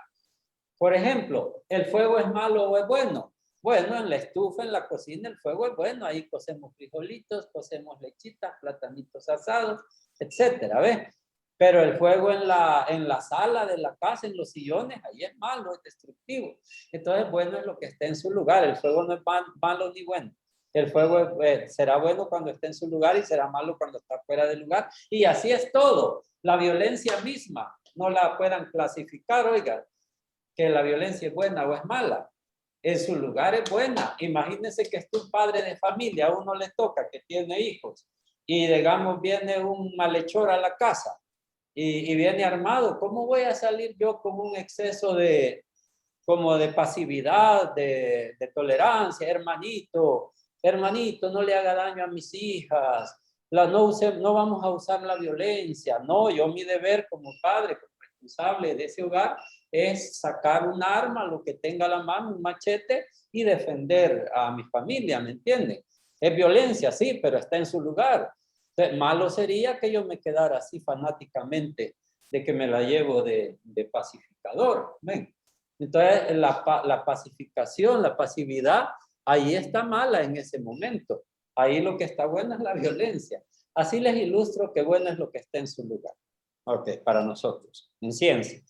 Por ejemplo, ¿el fuego es malo o es bueno? Bueno, en la estufa, en la cocina, el fuego es bueno. Ahí cocemos frijolitos, cocemos lechitas, platanitos asados, etcétera, ¿ves? Pero el fuego en la sala de la casa, en los sillones, ahí es malo, es destructivo. Entonces, bueno es lo que esté en su lugar. El fuego no es malo ni bueno. El fuego será bueno cuando esté en su lugar y será malo cuando está fuera del lugar. Y así es todo. La violencia misma, no la puedan clasificar, oigan, que la violencia es buena o es mala. en su lugar es buena. Imagínense que es un padre de familia, a uno le toca que tiene hijos y digamos viene un malhechor a la casa y viene armado. ¿Cómo voy a salir yo con un exceso de como de pasividad, de tolerancia? Hermanito, hermanito, no le haga daño a mis hijas. No vamos a usar la violencia. No, yo mi deber como padre, como responsable de ese hogar, es sacar un arma, lo que tenga a la mano, un machete, y defender a mi familia, ¿me entienden? Es violencia, sí, pero está en su lugar. Entonces, malo sería que yo me quedara así fanáticamente de que me la llevo de pacificador. ¿Ven? Entonces, la pacificación, la pasividad, ahí está mala en ese momento. Ahí lo que está bueno es la violencia. Así les ilustro que bueno es lo que está en su lugar. Ok, para nosotros, en ciencia.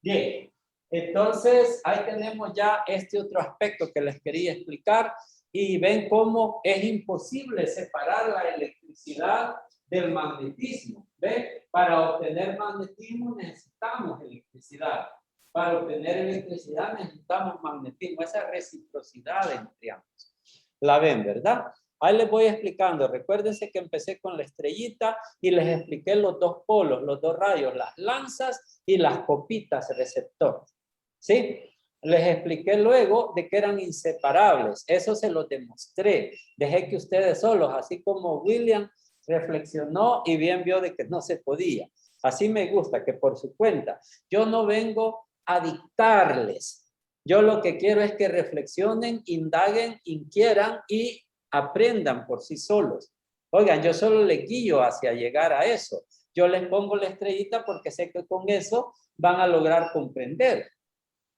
Bien, entonces ahí tenemos ya este otro aspecto que les quería explicar y ven cómo es imposible separar la electricidad del magnetismo. ¿Ven? Para obtener magnetismo necesitamos electricidad. Para obtener electricidad necesitamos magnetismo. Esa reciprocidad entre ambos. La ven, ¿verdad? Ahí les voy explicando. Recuérdense que empecé con la estrellita y les expliqué los dos polos, los dos rayos, las lanzas y las copitas receptores. ¿Sí? Les expliqué luego de que eran inseparables. Eso se lo demostré. Dejé que ustedes solos, así como William reflexionó y bien vio de que no se podía. Así me gusta, que por su cuenta. Yo no vengo a dictarles. Yo lo que quiero es que reflexionen, indaguen, inquieran y aprendan por sí solos. Oigan, yo solo les guío hacia llegar a eso. Yo les pongo la estrellita porque sé que con eso van a lograr comprender.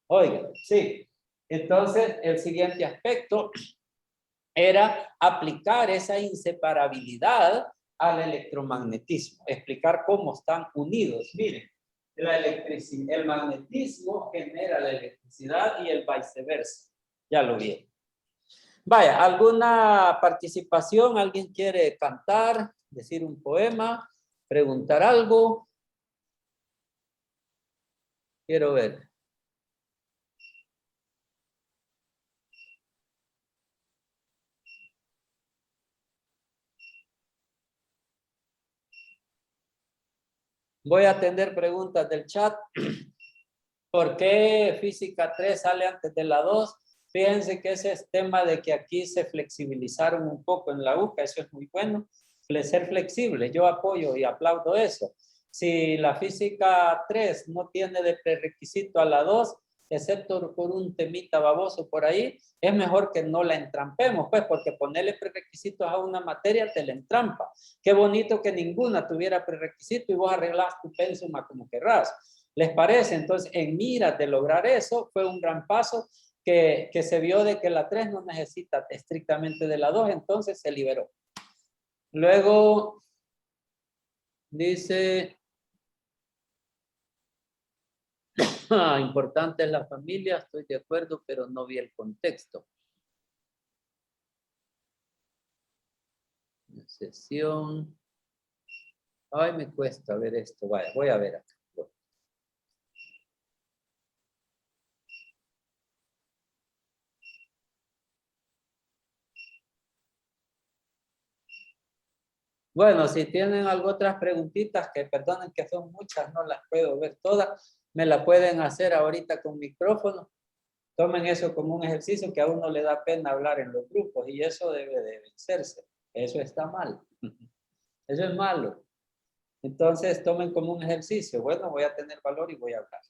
Oigan, sí. Entonces, el siguiente aspecto era aplicar esa inseparabilidad al electromagnetismo, explicar cómo están unidos. Miren, el magnetismo genera la electricidad y el viceversa. Ya lo vieron. Vaya, ¿alguna participación? ¿Alguien quiere cantar, decir un poema, preguntar algo? Quiero ver. Voy a atender preguntas del chat. ¿Por qué física 3 sale antes de la 2? Fíjense que ese es tema de que aquí se flexibilizaron un poco en la UCA, eso es muy bueno. Ser flexible, yo apoyo y aplaudo eso. Si la física 3 no tiene de prerequisito a la 2, excepto por un temita baboso por ahí, es mejor que no la entrampemos, pues, porque ponerle prerequisitos a una materia te la entrampa. Qué bonito que ninguna tuviera prerequisito y vos arreglás tu pensum como querrás. ¿Les parece? Entonces, en miras de lograr eso, fue un gran paso que se vio de que la 3 no necesita estrictamente de la 2, entonces se liberó. Luego, dice, importante es la familia, estoy de acuerdo, pero no vi el contexto. Sesión. Ay, me cuesta ver esto. Vaya, voy a ver acá. Bueno, si tienen algo otras preguntitas, que perdonen que son muchas, no las puedo ver todas, me la pueden hacer ahorita con micrófono. Tomen eso como un ejercicio que a uno le da pena hablar en los grupos y eso debe de vencerse. Eso está mal. Eso es malo. Entonces tomen como un ejercicio. Bueno, voy a tener valor y voy a hablar.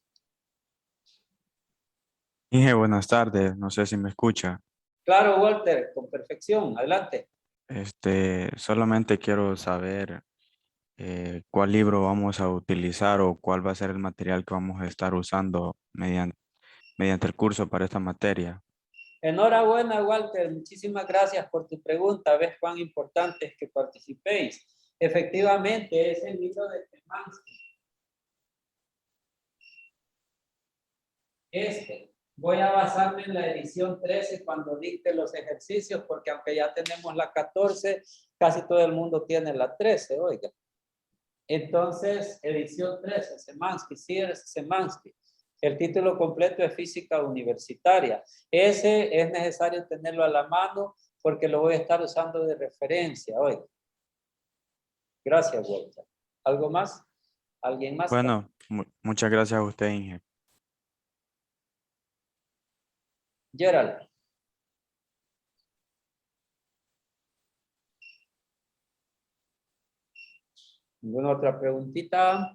Inge, buenas tardes. No sé si me escucha. Claro, Walter, con perfección. Adelante. Solamente quiero saber cuál libro vamos a utilizar o cuál va a ser el material que vamos a estar usando mediante el curso para esta materia. Enhorabuena, Walter. Muchísimas gracias por tu pregunta. Ves cuán importante es que participéis. Efectivamente, es el libro de Temansky. Voy a basarme en la edición 13 cuando dicte los ejercicios, porque aunque ya tenemos la 14, casi todo el mundo tiene la 13, oiga. Entonces, edición 13, Semansky, sí es Semansky. El título completo es Física Universitaria. Ese es necesario tenerlo a la mano porque lo voy a estar usando de referencia hoy. Gracias, Walter. ¿Algo más? ¿Alguien más? Bueno, muchas gracias a usted, Inge. Gerald. ¿Ninguna otra preguntita?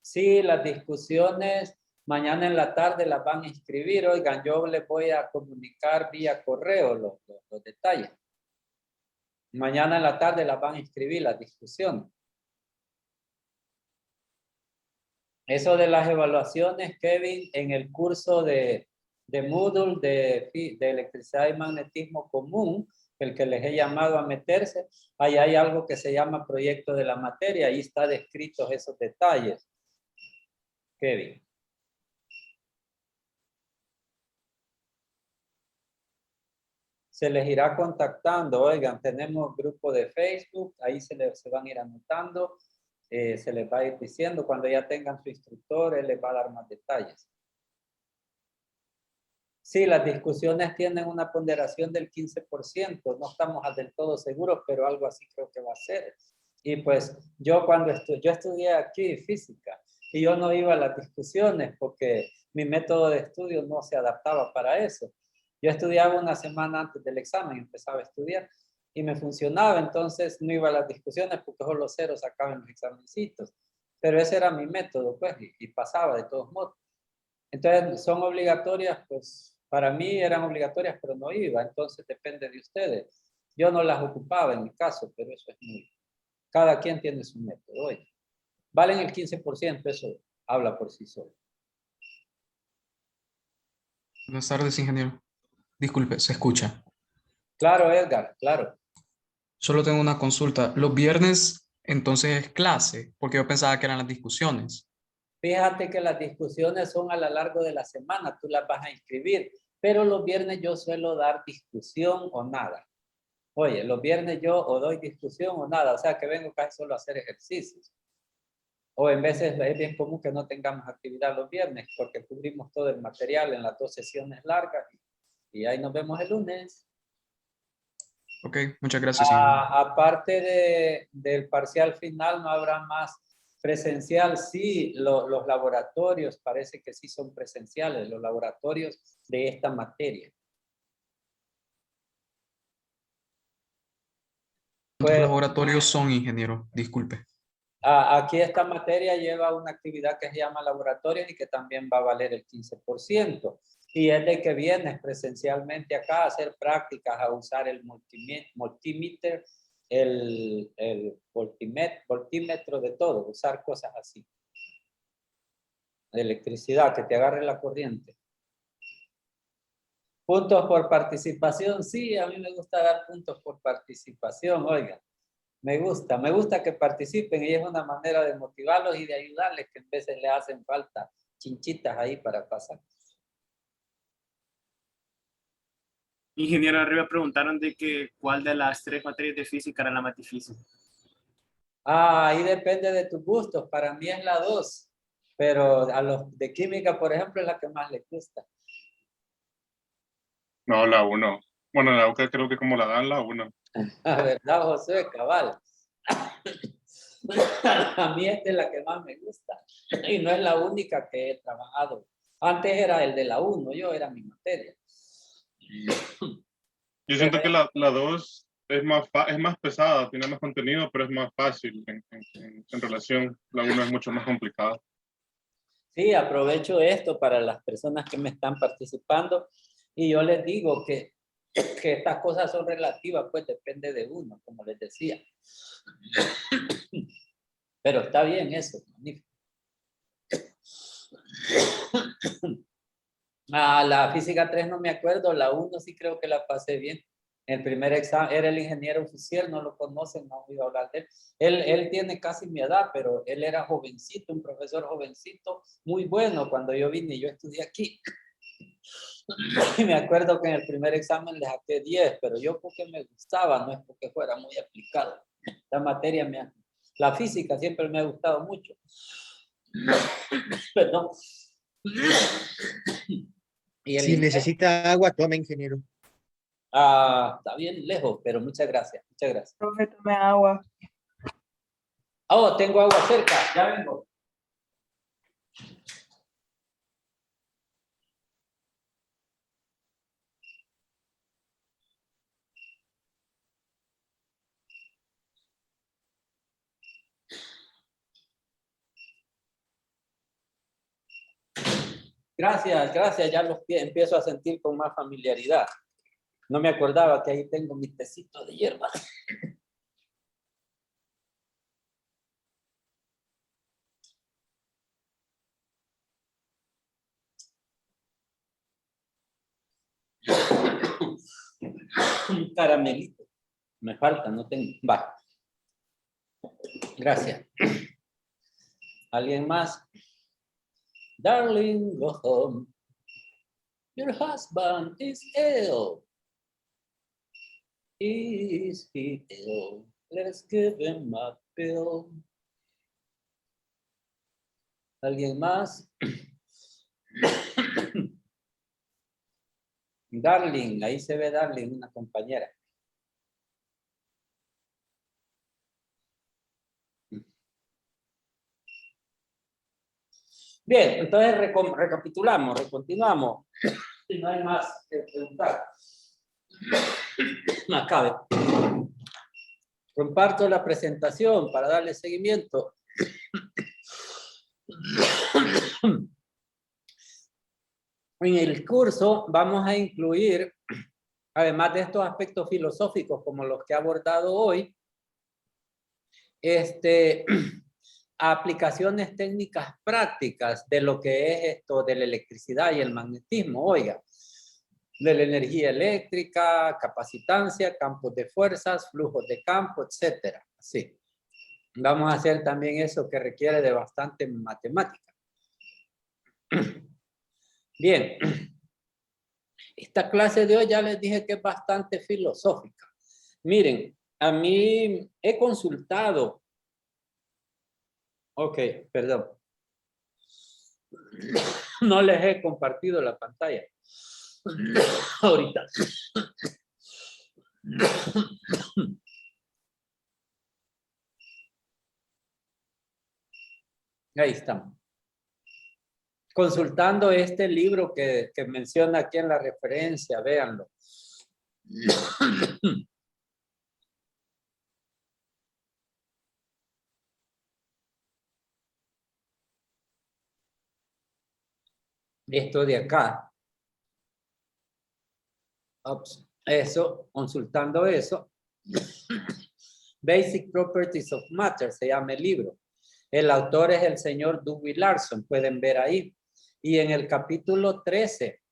Sí, las discusiones mañana en la tarde las van a inscribir. Oigan, yo les voy a comunicar vía correo los detalles. Mañana en la tarde las van a inscribir las discusiones. Eso de las evaluaciones, Kevin, en el curso de Moodle de electricidad y magnetismo común, el que les he llamado a meterse, ahí hay algo que se llama proyecto de la materia, ahí está descritos esos detalles. Kevin. Se les irá contactando, oigan, tenemos grupo de Facebook, ahí se van a ir anotando, se les va a ir diciendo, cuando ya tengan su instructor, él les va a dar más detalles. Sí, las discusiones tienen una ponderación del 15%, no estamos del todo seguros, pero algo así creo que va a ser. Y pues yo yo estudié aquí física y yo no iba a las discusiones porque mi método de estudio no se adaptaba para eso. Yo estudiaba una semana antes del examen, empezaba a estudiar y me funcionaba, entonces no iba a las discusiones porque solo los ceros sacaban los examencitos. Pero ese era mi método, pues, y pasaba de todos modos. Entonces, ¿son obligatorias? Pues para mí eran obligatorias, pero no iba. Entonces, depende de ustedes. Yo no las ocupaba en mi caso, pero eso es muy... Cada quien tiene su método. Oye, valen el 15%, eso habla por sí solo. Buenas tardes, ingeniero. Disculpe, se escucha. Claro, Edgar, claro. Solo tengo una consulta. Los viernes, entonces, es clase, porque yo pensaba que eran las discusiones. Fíjate que las discusiones son a lo largo de la semana, tú las vas a inscribir, pero los viernes yo suelo dar discusión o nada. Oye, los viernes yo o doy discusión o nada, o sea que vengo casi solo a hacer ejercicios. O en veces es bien común que no tengamos actividad los viernes porque cubrimos todo el material en las 2 sesiones largas y ahí nos vemos el lunes. Ok, muchas gracias, ingeniero. Aparte del parcial final, no habrá más presencial. Sí, los laboratorios parece que sí son presenciales, los laboratorios de esta materia. ¿Cuántos Pues, laboratorios son, ingeniero? Disculpe. aquí esta materia lleva una actividad que se llama laboratorios y que también va a valer el 15%. Y es de que vienes presencialmente acá a hacer prácticas, a usar el multímetro, el voltímetro de todo, usar cosas así. De electricidad, que te agarre la corriente. Puntos por participación, sí, a mí me gusta dar puntos por participación, oiga. Me gusta que participen y es una manera de motivarlos y de ayudarles que en veces le hacen falta chinchitas ahí para pasar. Ingeniero, arriba preguntaron de que cuál de las 3 materias de física era la más difícil. Ahí depende de tus gustos. Para mí es la 2, pero a los de química, por ejemplo, es la que más les gusta. No, la 1. Bueno, la UCA creo que como la dan, la 1. ¿Verdad, José? Cabal. A mí esta es la que más me gusta y no es la única que he trabajado. Antes era el de la 1, yo era mi materia. Yo siento que la 2 es más pesada, tiene más contenido, pero es más fácil en relación. La 1 es mucho más complicada. Sí, aprovecho esto para las personas que me están participando y yo les digo que estas cosas son relativas, pues depende de uno, como les decía. Pero está bien eso, magnífico. La física 3 no me acuerdo, la 1 sí creo que la pasé bien. El primer examen era el ingeniero oficial, no lo conocen, no voy a hablar de él. Él tiene casi mi edad, pero él era jovencito, un profesor jovencito, muy bueno cuando yo vine, yo estudié aquí. Y me acuerdo que en el primer examen le saqué 10, pero yo porque me gustaba, no es porque fuera muy aplicado. La materia, la física siempre me ha gustado mucho. Perdón. Y el Si inglés, necesita agua, tome, ingeniero. está bien lejos, pero muchas gracias, muchas gracias. Profe, tome agua. Oh, tengo agua cerca, ya vengo. Gracias, gracias, ya los empiezo a sentir con más familiaridad. No me acordaba que ahí tengo mi tecito de hierba. Un caramelito. Me falta, no tengo. Va. Gracias. ¿Alguien más? Darling, go home. Your husband is ill. Is he ill? Let's give him a pill. ¿Alguien más? Darling, ahí se ve Darling, una compañera. Bien, entonces recapitulamos, continuamos. Si no hay más que preguntar. Acabe. Comparto la presentación para darle seguimiento. En el curso vamos a incluir, además de estos aspectos filosóficos como los que he abordado hoy, aplicaciones técnicas prácticas de lo que es esto de la electricidad y el magnetismo, oiga, de la energía eléctrica, capacitancia, campos de fuerzas, flujos de campo, etcétera. Así. Vamos a hacer también eso que requiere de bastante matemática. Bien. Esta clase de hoy ya les dije que es bastante filosófica. Miren, a mí he consultado. Ok, perdón. No les he compartido la pantalla. Ahorita. Ahí estamos. Consultando este libro que menciona aquí en la referencia, véanlo. Esto de acá. Ups, eso, consultando eso. Basic Properties of Matter se llama el libro. El autor es el señor Dewey Larson, pueden ver ahí. Y en el capítulo 13,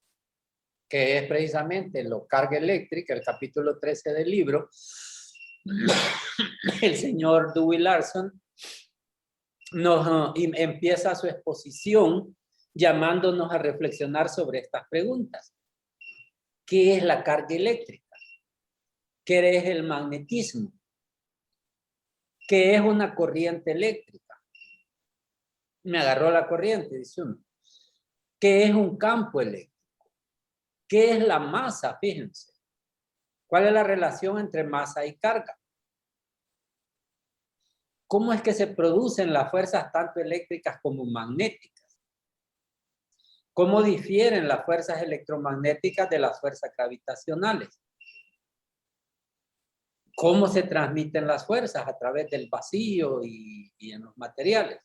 que es precisamente la carga eléctrica, el capítulo 13 del libro, el señor Dewey Larson empieza su exposición llamándonos a reflexionar sobre estas preguntas. ¿Qué es la carga eléctrica? ¿Qué es el magnetismo? ¿Qué es una corriente eléctrica? Me agarró la corriente, dice uno. ¿Qué es un campo eléctrico? ¿Qué es la masa? Fíjense. ¿Cuál es la relación entre masa y carga? ¿Cómo es que se producen las fuerzas tanto eléctricas como magnéticas? ¿Cómo difieren las fuerzas electromagnéticas de las fuerzas gravitacionales? ¿Cómo se transmiten las fuerzas a través del vacío y en los materiales?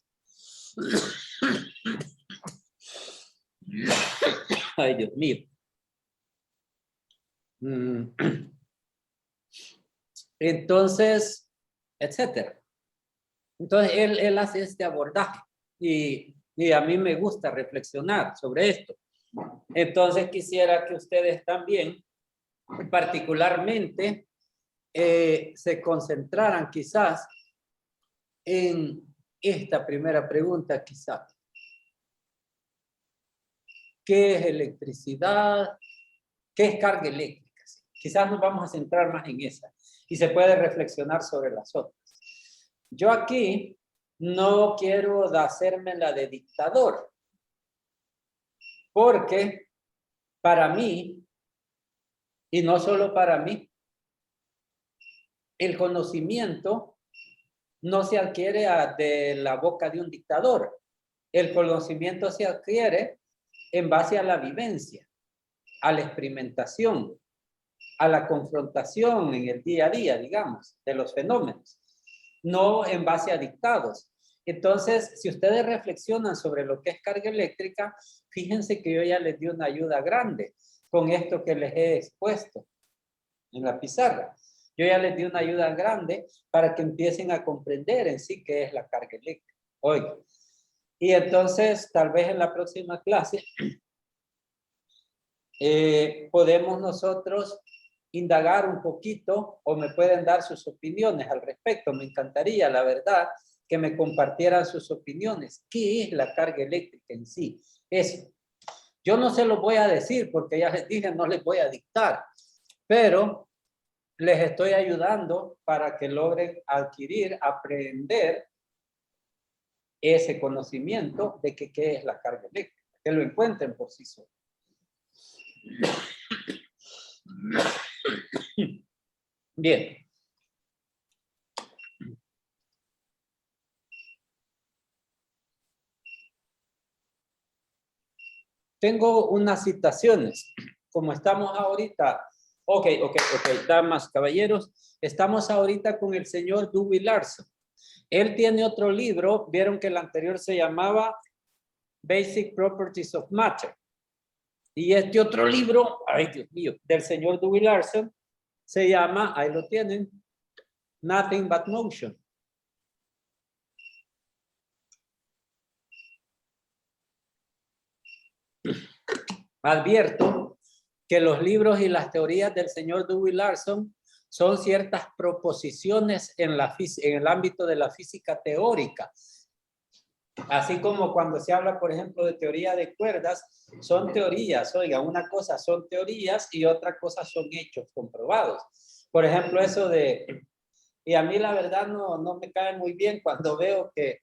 Ay, Dios mío. Entonces, etcétera. Entonces, él hace este abordaje y a mí me gusta reflexionar sobre esto. Entonces, quisiera que ustedes también, particularmente, se concentraran quizás en esta primera pregunta, quizás. qué es electricidad, qué es carga eléctrica. Quizás nos vamos a centrar más en esa y se puede reflexionar sobre las otras. Yo aquí no quiero hacerme la de dictador, porque para mí, y no solo para mí, el conocimiento no se adquiere de la boca de un dictador. El conocimiento se adquiere en base a la vivencia, a la experimentación, a la confrontación en el día a día, digamos, de los fenómenos, no en base a dictados. Entonces, si ustedes reflexionan sobre lo que es carga eléctrica, fíjense que yo ya les di una ayuda grande con esto que les he expuesto en la pizarra. Yo ya les di una ayuda grande para que empiecen a comprender en sí qué es la carga eléctrica. Oigan. Y entonces, tal vez en la próxima clase, podemos nosotros indagar un poquito o me pueden dar sus opiniones al respecto. Me encantaría, la verdad, que me compartieran sus opiniones. ¿Qué es la carga eléctrica en sí? Eso. Yo no se lo voy a decir porque ya les dije, no les voy a dictar, pero les estoy ayudando para que logren adquirir, aprender ese conocimiento de qué es la carga eléctrica, que lo encuentren por sí solos. Bien. Tengo unas citaciones. Como estamos ahorita, ok, damas, caballeros, estamos ahorita con el señor Dewey Larson. Él tiene otro libro, vieron que el anterior se llamaba Basic Properties of Matter. Y este otro libro, ay Dios mío, del señor Dewey Larson, se llama, ahí lo tienen, Nothing But Motion. Advierto que los libros y las teorías del señor Dewey Larson son ciertas proposiciones en el ámbito de la física teórica. Así como cuando se habla, por ejemplo, de teoría de cuerdas, son teorías. Oiga, una cosa son teorías y otra cosa son hechos comprobados. Por ejemplo, eso de... Y a mí la verdad no me cae muy bien cuando veo que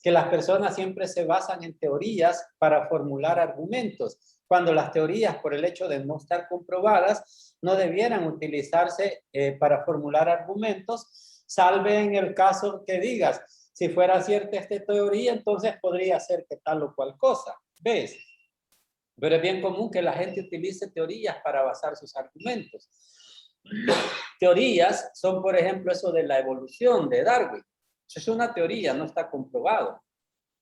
las personas siempre se basan en teorías para formular argumentos, cuando las teorías, por el hecho de no estar comprobadas, no debieran utilizarse para formular argumentos, salve en el caso que digas, si fuera cierta esta teoría, entonces podría ser que tal o cual cosa, ¿ves? Pero es bien común que la gente utilice teorías para basar sus argumentos. Teorías son, por ejemplo, eso de la evolución de Darwin. Eso es una teoría, no está comprobado.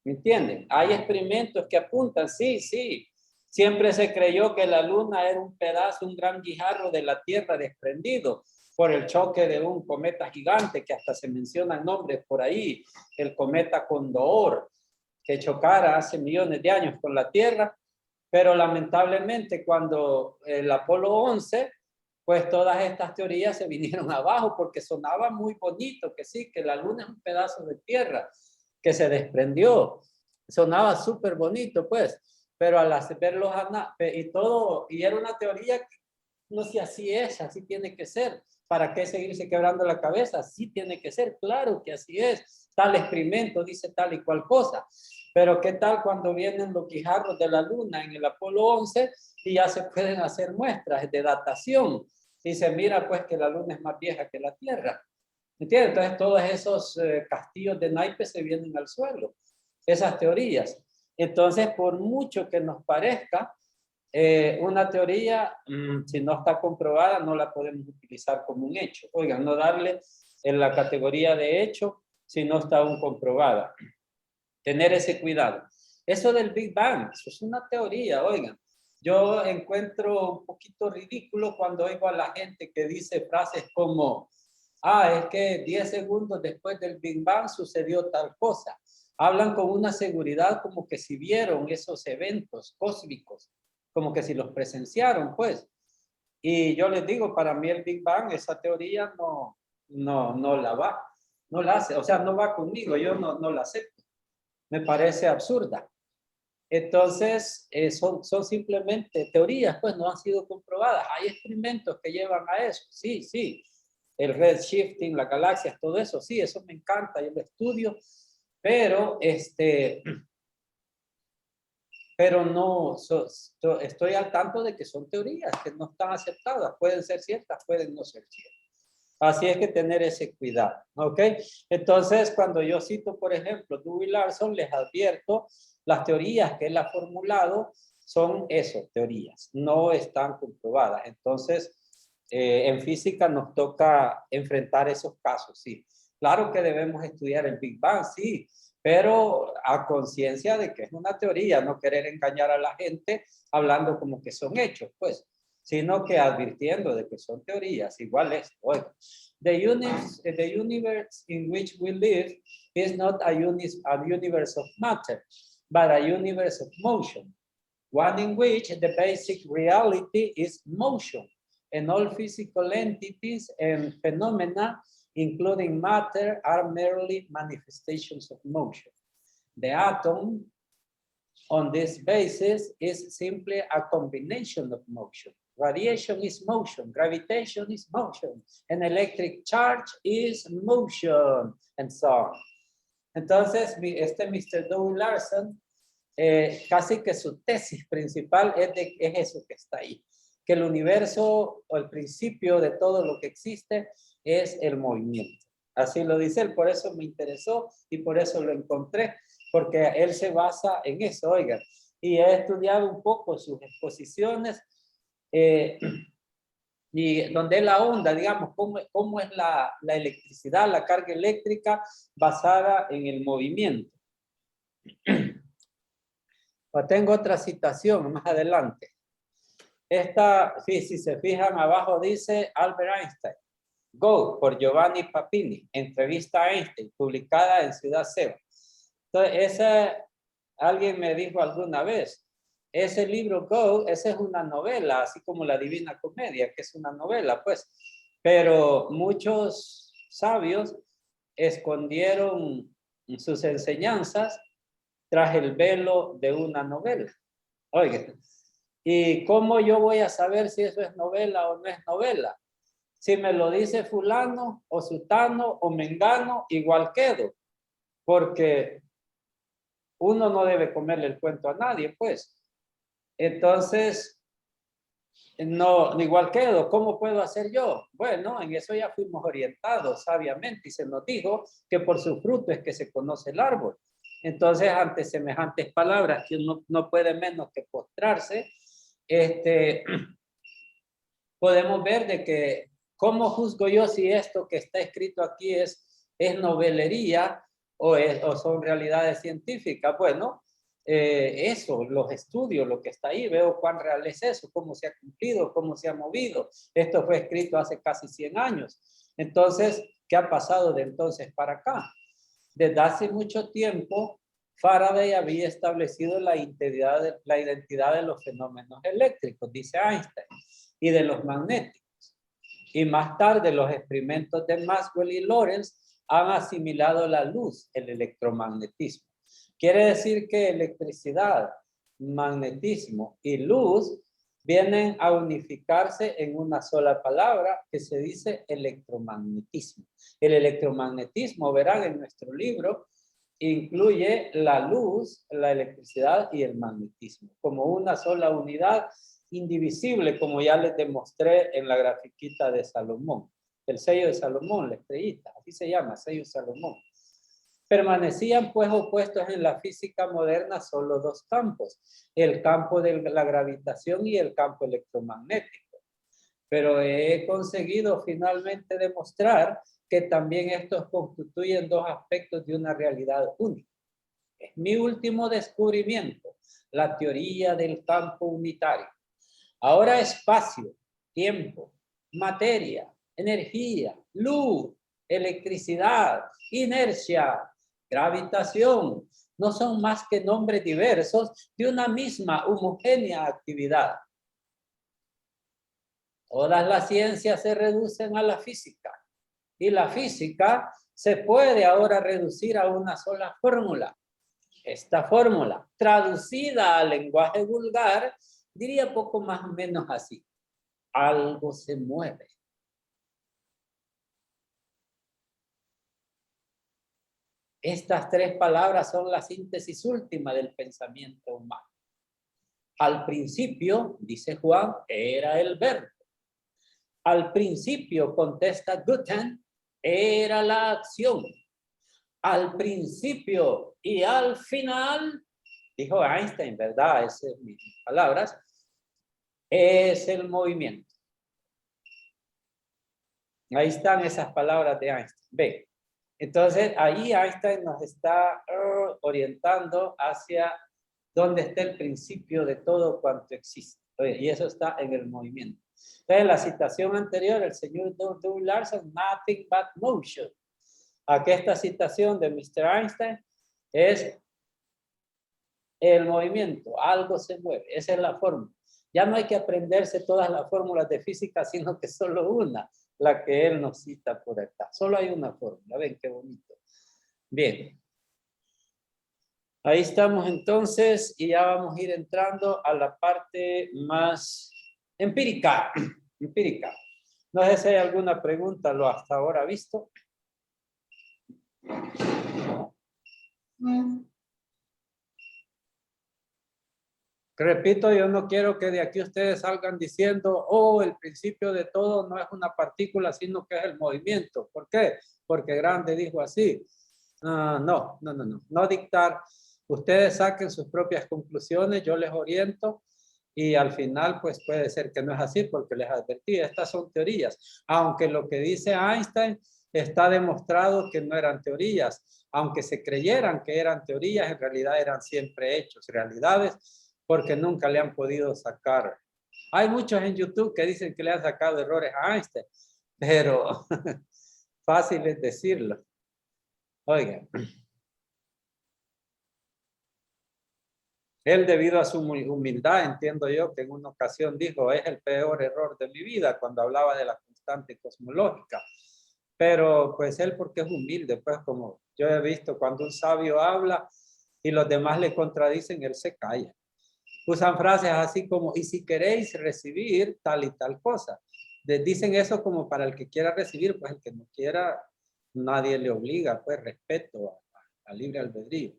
¿Me entienden? Hay experimentos que apuntan, sí. Siempre se creyó que la luna era un pedazo, un gran guijarro de la Tierra desprendido por el choque de un cometa gigante, que hasta se mencionan nombres por ahí, el cometa Condor, que chocara hace millones de años con la Tierra, pero lamentablemente cuando el Apolo 11, pues todas estas teorías se vinieron abajo porque sonaba muy bonito, que sí, que la luna es un pedazo de tierra que se desprendió. Sonaba súper bonito, pues, pero al verlos y todo, y era una teoría que no sé, así es, así tiene que ser. ¿Para qué seguirse quebrando la cabeza? Así tiene que ser, claro que así es. Tal experimento dice tal y cual cosa. Pero ¿qué tal cuando vienen los guijarros de la luna en el Apolo 11 y ya se pueden hacer muestras de datación? Y se mira pues que la luna es más vieja que la Tierra. ¿Entiendes? Entonces todos esos castillos de naipes se vienen al suelo. Esas teorías. Entonces, por mucho que nos parezca, una teoría, si no está comprobada, no la podemos utilizar como un hecho. Oigan, no darle en la categoría de hecho si no está aún comprobada. Tener ese cuidado. Eso del Big Bang, eso es una teoría, oigan. Yo encuentro un poquito ridículo cuando oigo a la gente que dice frases como, es que 10 segundos después del Big Bang sucedió tal cosa. Hablan con una seguridad como que si vieron esos eventos cósmicos, como que si los presenciaron, pues. Y yo les digo, para mí el Big Bang, esa teoría no la va, no la hace, o sea, no va conmigo, yo no la acepto. Me parece absurda. Entonces, son simplemente teorías, pues no han sido comprobadas. Hay experimentos que llevan a eso, sí, sí. El redshifting, las galaxias, todo eso, sí, eso me encanta, yo lo estudio, pero pero no, estoy al tanto de que son teorías que no están aceptadas, pueden ser ciertas, pueden no ser ciertas. Así es que tener ese cuidado, ¿ok? Entonces, cuando yo cito, por ejemplo, Dewey Larson, les advierto, las teorías que él ha formulado son eso, teorías, no están comprobadas. Entonces, en física nos toca enfrentar esos casos, sí. Claro que debemos estudiar el Big Bang, sí, pero a conciencia de que es una teoría, no querer engañar a la gente hablando como que son hechos, pues, sino que advirtiendo de que son teorías. Igual es, oiga, the universe in which we live is not a universe of matter, but a universe of motion, one in which the basic reality is motion, and all physical entities and phenomena, including matter, are merely manifestations of motion. The atom, on this basis, is simply a combination of motion. Radiation is motion, gravitation is motion, and electric charge is motion, and so on. Entonces, Mr. Dewey Larson, casi que su tesis principal es eso que está ahí, que el universo o el principio de todo lo que existe es el movimiento. Así lo dice él, por eso me interesó y por eso lo encontré, porque él se basa en eso, oigan, y he estudiado un poco sus exposiciones y donde él ahonda, digamos, cómo es la electricidad, la carga eléctrica basada en el movimiento. Tengo otra citación más adelante. Esta, si se fijan abajo dice Albert Einstein. Go, por Giovanni Papini, entrevista a Einstein, publicada en Ciudad Seba. Entonces, alguien me dijo alguna vez, ese libro Go, esa es una novela, así como la Divina Comedia, que es una novela, pues. Pero muchos sabios escondieron sus enseñanzas tras el velo de una novela. Oigan, ¿y cómo yo voy a saber si eso es novela o no es novela? Si me lo dice fulano o sutano o mengano, igual quedo, porque uno no debe comerle el cuento a nadie, pues. Entonces, no, igual quedo. ¿Cómo puedo hacer yo? Bueno, en eso ya fuimos orientados sabiamente y se nos dijo que por su fruto es que se conoce el árbol. Entonces, ante semejantes palabras que uno no puede menos que postrarse, podemos ver de que ¿cómo juzgo yo si esto que está escrito aquí es novelería o son realidades científicas? Bueno, eso, los estudios, lo que está ahí, veo cuán real es eso, cómo se ha cumplido, cómo se ha movido. Esto fue escrito hace casi 100 años. Entonces, ¿qué ha pasado de entonces para acá? Desde hace mucho tiempo, Faraday había establecido la identidad de los fenómenos eléctricos, dice Einstein, y de los magnéticos. Y más tarde los experimentos de Maxwell y Lorentz han asimilado la luz, el electromagnetismo. Quiere decir que electricidad, magnetismo y luz vienen a unificarse en una sola palabra que se dice electromagnetismo. El electromagnetismo, verán en nuestro libro, incluye la luz, la electricidad y el magnetismo como una sola unidad indivisible, como ya les demostré en la grafiquita de Salomón. El sello de Salomón, la estrellita, así se llama, sello de Salomón. Permanecían pues opuestos en la física moderna solo dos campos, el campo de la gravitación y el campo electromagnético. Pero he conseguido finalmente demostrar que también estos constituyen dos aspectos de una realidad única. Es mi último descubrimiento, la teoría del campo unitario. Ahora espacio, tiempo, materia, energía, luz, electricidad, inercia, gravitación, no son más que nombres diversos de una misma homogénea actividad. Todas las ciencias se reducen a la física y la física se puede ahora reducir a una sola fórmula. Esta fórmula, traducida al lenguaje vulgar, diría poco más o menos así. Algo se mueve. Estas tres palabras son la síntesis última del pensamiento humano. Al principio, dice Juan, era el verbo. Al principio, contesta Guten, era la acción. Al principio y al final, dijo Einstein, ¿verdad? Esas son mis palabras, es el movimiento. Ahí están esas palabras de Einstein. Ve. Entonces, ahí Einstein nos está orientando hacia dónde está el principio de todo cuanto existe. Y eso está en el movimiento. Entonces, en la citación anterior, el señor Doug Larson, nothing but motion. Aquí esta citación de Mr. Einstein es el movimiento, algo se mueve. Esa es la fórmula. Ya no hay que aprenderse todas las fórmulas de física, sino que solo una, la que él nos cita por acá. Solo hay una fórmula. Ven qué bonito. Bien. Ahí estamos entonces y ya vamos a ir entrando a la parte más empírica. Empírica. No sé si hay alguna pregunta lo hasta ahora visto. Repito, yo no quiero que de aquí ustedes salgan diciendo, oh, el principio de todo no es una partícula, sino que es el movimiento. ¿Por qué? Porque Grande dijo así. No dictar. Ustedes saquen sus propias conclusiones, yo les oriento y al final pues puede ser que no es así porque les advertí, estas son teorías. Aunque lo que dice Einstein está demostrado que no eran teorías. Aunque se creyeran que eran teorías, en realidad eran siempre hechos, realidades, porque nunca le han podido sacar. Hay muchos en YouTube que dicen que le han sacado errores a Einstein, pero fácil es decirlo. Oigan. Él, debido a su humildad, entiendo yo que en una ocasión dijo, es el peor error de mi vida, cuando hablaba de la constante cosmológica. Pero pues él, porque es humilde, pues como yo he visto, cuando un sabio habla y los demás le contradicen, él se calla. Usan frases así como, y si queréis recibir tal y tal cosa. Dicen eso como para el que quiera recibir, pues el que no quiera, nadie le obliga, pues respeto a libre albedrío.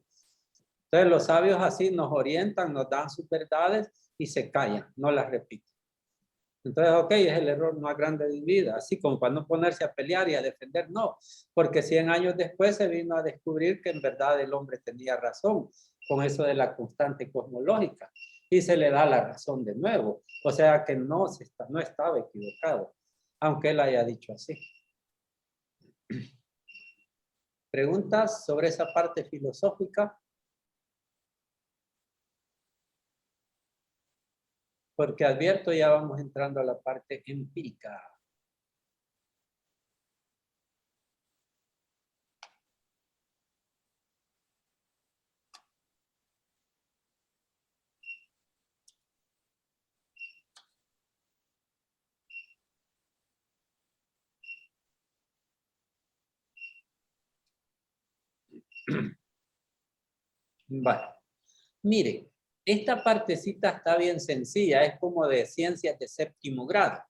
Entonces los sabios así nos orientan, nos dan sus verdades y se callan, no las repiten. Entonces, ok, es el error más grande de mi vida, así como para no ponerse a pelear y a defender, no, porque 100 años después se vino a descubrir que en verdad el hombre tenía razón con eso de la constante cosmológica y se le da la razón de nuevo, o sea que no estaba equivocado, aunque él haya dicho así. ¿Preguntas sobre esa parte filosófica? Porque advierto, ya vamos entrando a la parte empírica. Vale. Miren, esta partecita está bien sencilla, es como de ciencias de séptimo grado.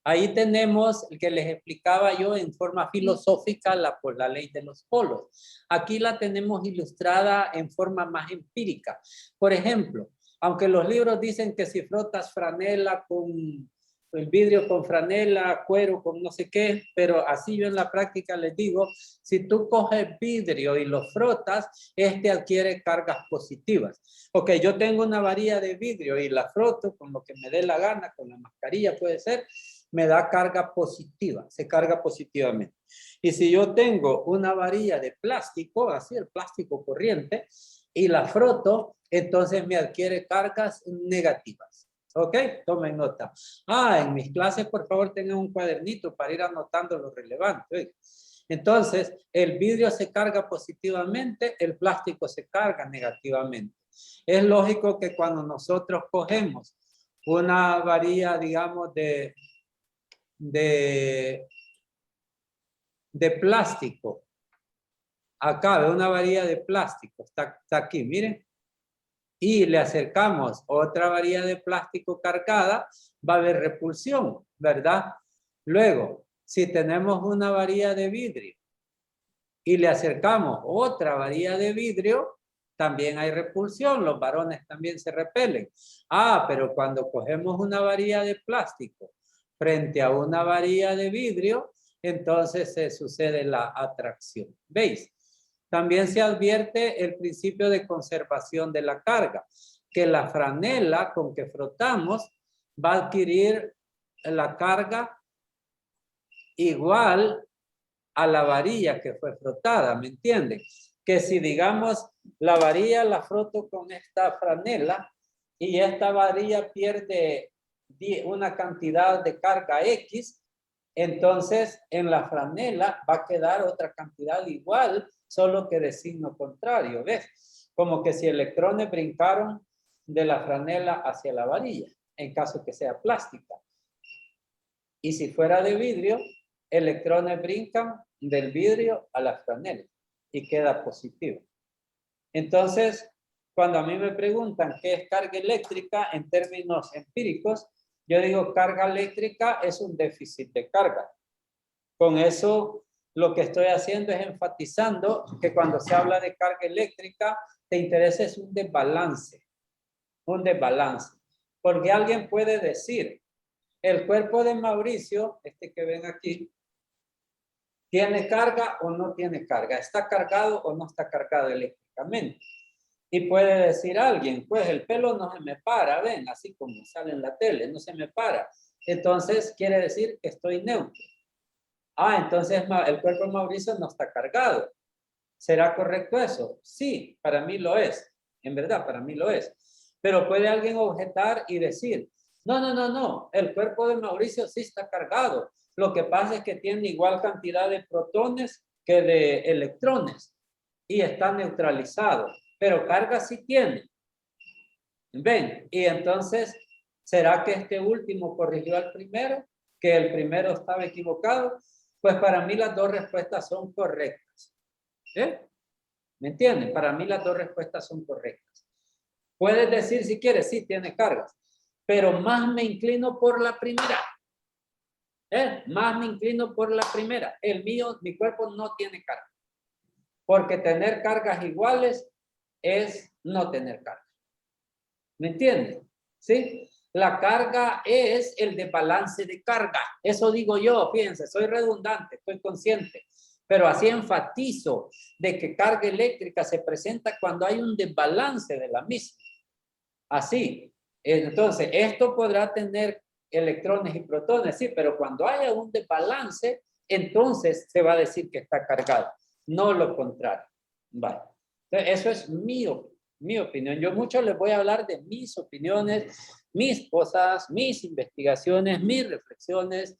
Ahí tenemos el que les explicaba yo en forma filosófica por la ley de los polos. Aquí la tenemos ilustrada en forma más empírica. Por ejemplo, aunque los libros dicen que si frotas franela con el vidrio con franela, cuero con no sé qué, pero así yo en la práctica les digo, si tú coges vidrio y lo frotas, este adquiere cargas positivas. Ok, yo tengo una varilla de vidrio y la froto con lo que me dé la gana, con la mascarilla puede ser, me da carga positiva, se carga positivamente. Y si yo tengo una varilla de plástico, así el plástico corriente, y la froto, entonces me adquiere cargas negativas. Ok, tomen nota. En mis clases, por favor, tengan un cuadernito para ir anotando lo relevante. Entonces, el vidrio se carga positivamente, el plástico se carga negativamente. Es lógico que cuando nosotros cogemos una varilla, digamos, de plástico Acá ve una varilla de plástico, está aquí, miren. Y le acercamos otra varilla de plástico cargada, va a haber repulsión, ¿verdad? Luego, si tenemos una varilla de vidrio y le acercamos otra varilla de vidrio, también hay repulsión, los varones también se repelen. Pero cuando cogemos una varilla de plástico frente a una varilla de vidrio, entonces se sucede la atracción. ¿Veis? También se advierte el principio de conservación de la carga, que la franela con que frotamos va a adquirir la carga igual a la varilla que fue frotada, ¿me entienden? Que si digamos la varilla la froto con esta franela y esta varilla pierde una cantidad de carga X, entonces en la franela va a quedar otra cantidad igual, solo que de signo contrario, ¿ves? Como que si electrones brincaron de la franela hacia la varilla, en caso que sea plástica. Y si fuera de vidrio, electrones brincan del vidrio a la franela y queda positivo. Entonces, cuando a mí me preguntan qué es carga eléctrica en términos empíricos, yo digo carga eléctrica es un déficit de carga. Con eso, lo que estoy haciendo es enfatizando que cuando se habla de carga eléctrica, te interesa es un desbalance. Un desbalance. Porque alguien puede decir, el cuerpo de Mauricio, este que ven aquí, ¿tiene carga o no tiene carga? ¿Está cargado o no está cargado eléctricamente? Y puede decir alguien, pues el pelo no se me para, ven, así como sale en la tele, no se me para. Entonces quiere decir que estoy neutro. Entonces el cuerpo de Mauricio no está cargado. ¿Será correcto eso? Sí, para mí lo es. En verdad, para mí lo es. Pero puede alguien objetar y decir, no, el cuerpo de Mauricio sí está cargado. Lo que pasa es que tiene igual cantidad de protones que de electrones y está neutralizado, pero carga sí tiene. ¿Ven? Y entonces, ¿será que este último corrigió al primero? ¿Que el primero estaba equivocado? Pues para mí las dos respuestas son correctas. ¿Me entienden? Para mí las dos respuestas son correctas. Puedes decir si quieres, sí, tiene cargas, pero más me inclino por la primera. Más me inclino por la primera. El mío, mi cuerpo no tiene carga. Porque tener cargas iguales es no tener carga. ¿Me entienden? ¿Sí? La carga es el desbalance de carga. Eso digo yo, fíjense, soy redundante, estoy consciente. Pero así enfatizo de que carga eléctrica se presenta cuando hay un desbalance de la misma. Así. Entonces, esto podrá tener electrones y protones, sí, pero cuando haya un desbalance, entonces se va a decir que está cargado, no lo contrario. Vale. Entonces, eso es mi opinión. Yo mucho les voy a hablar de mis opiniones, mis cosas, mis investigaciones, mis reflexiones.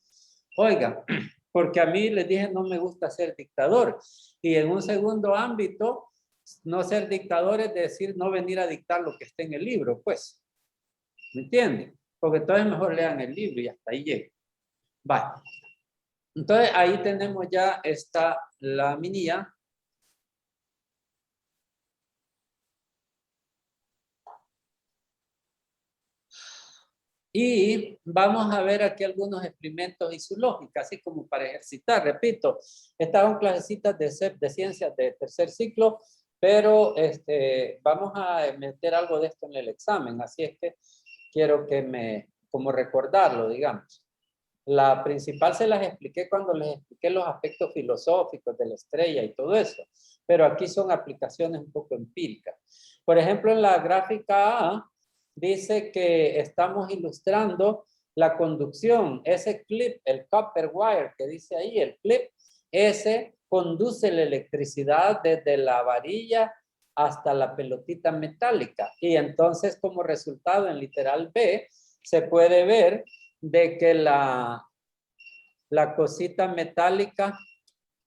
Oigan, porque a mí les dije no me gusta ser dictador. Y en un segundo ámbito, no ser dictador es decir no venir a dictar lo que está en el libro, pues. ¿Me entienden? Porque entonces mejor lean el libro y hasta ahí llego. Vale. Entonces ahí tenemos ya esta laminilla. Y vamos a ver aquí algunos experimentos y su lógica, así como para ejercitar. Repito, estas son clasecitas de ciencias de tercer ciclo, pero vamos a meter algo de esto en el examen. Así es que quiero que como recordarlo, digamos. La principal se las expliqué cuando les expliqué los aspectos filosóficos de la estrella y todo eso. Pero aquí son aplicaciones un poco empíricas. Por ejemplo, en la gráfica A, dice que estamos ilustrando la conducción. Ese clip, el copper wire que dice ahí, el clip, ese conduce la electricidad desde la varilla hasta la pelotita metálica. Y entonces, como resultado en literal B, se puede ver de que la cosita metálica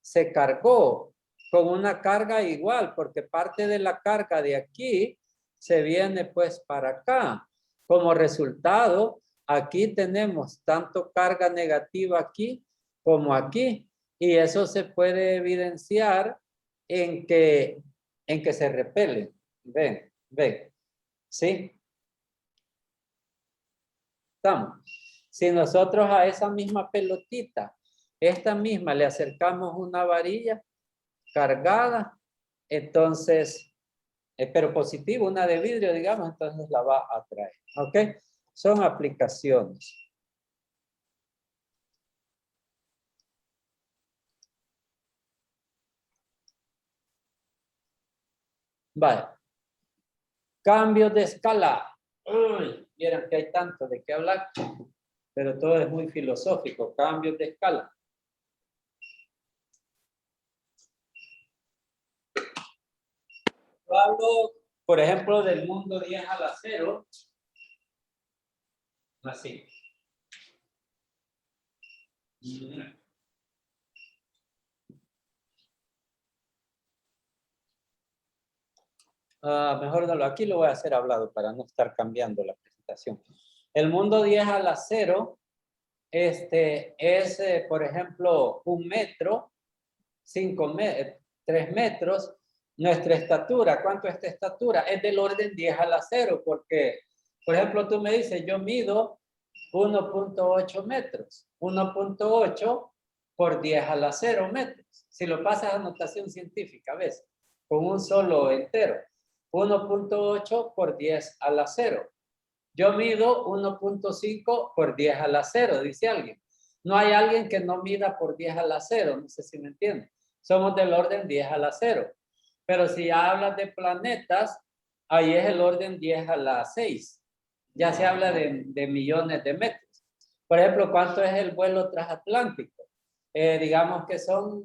se cargó con una carga igual, porque parte de la carga de aquí se viene pues para acá. Como resultado, aquí tenemos tanto carga negativa aquí como aquí. Y eso se puede evidenciar en que se repelen. Ven, ven. ¿Sí? Estamos. Si nosotros a esa misma pelotita, esta misma, le acercamos una varilla cargada, entonces, pero positivo, una de vidrio, digamos, entonces la va a atraer. ¿Ok? Son aplicaciones. Vale. Cambios de escala. Uy, vieron que hay tanto de qué hablar, pero todo es muy filosófico. Cambios de escala. Yo hablo, por ejemplo, del mundo 10 a la 0. Así. Mejor no, aquí lo voy a hacer hablado para no estar cambiando la presentación. El mundo 10 a la 0 es, por ejemplo, 1 metro, 3 metros. Nuestra estatura, ¿cuánto es esta estatura? Es del orden 10 a la 0, porque, por ejemplo, tú me dices, yo mido 1.8 metros. 1.8 por 10 a la 0 metros. Si lo pasas a notación científica, ¿ves? Con un solo entero. 1.8 por 10 a la 0. Yo mido 1.5 por 10 a la 0, dice alguien. No hay alguien que no mida por 10 a la 0, no sé si me entienden. Somos del orden 10 a la 0. Pero si hablas de planetas, ahí es el orden 10 a la 6. Ya se habla de millones de metros. Por ejemplo, ¿cuánto es el vuelo transatlántico? Digamos que son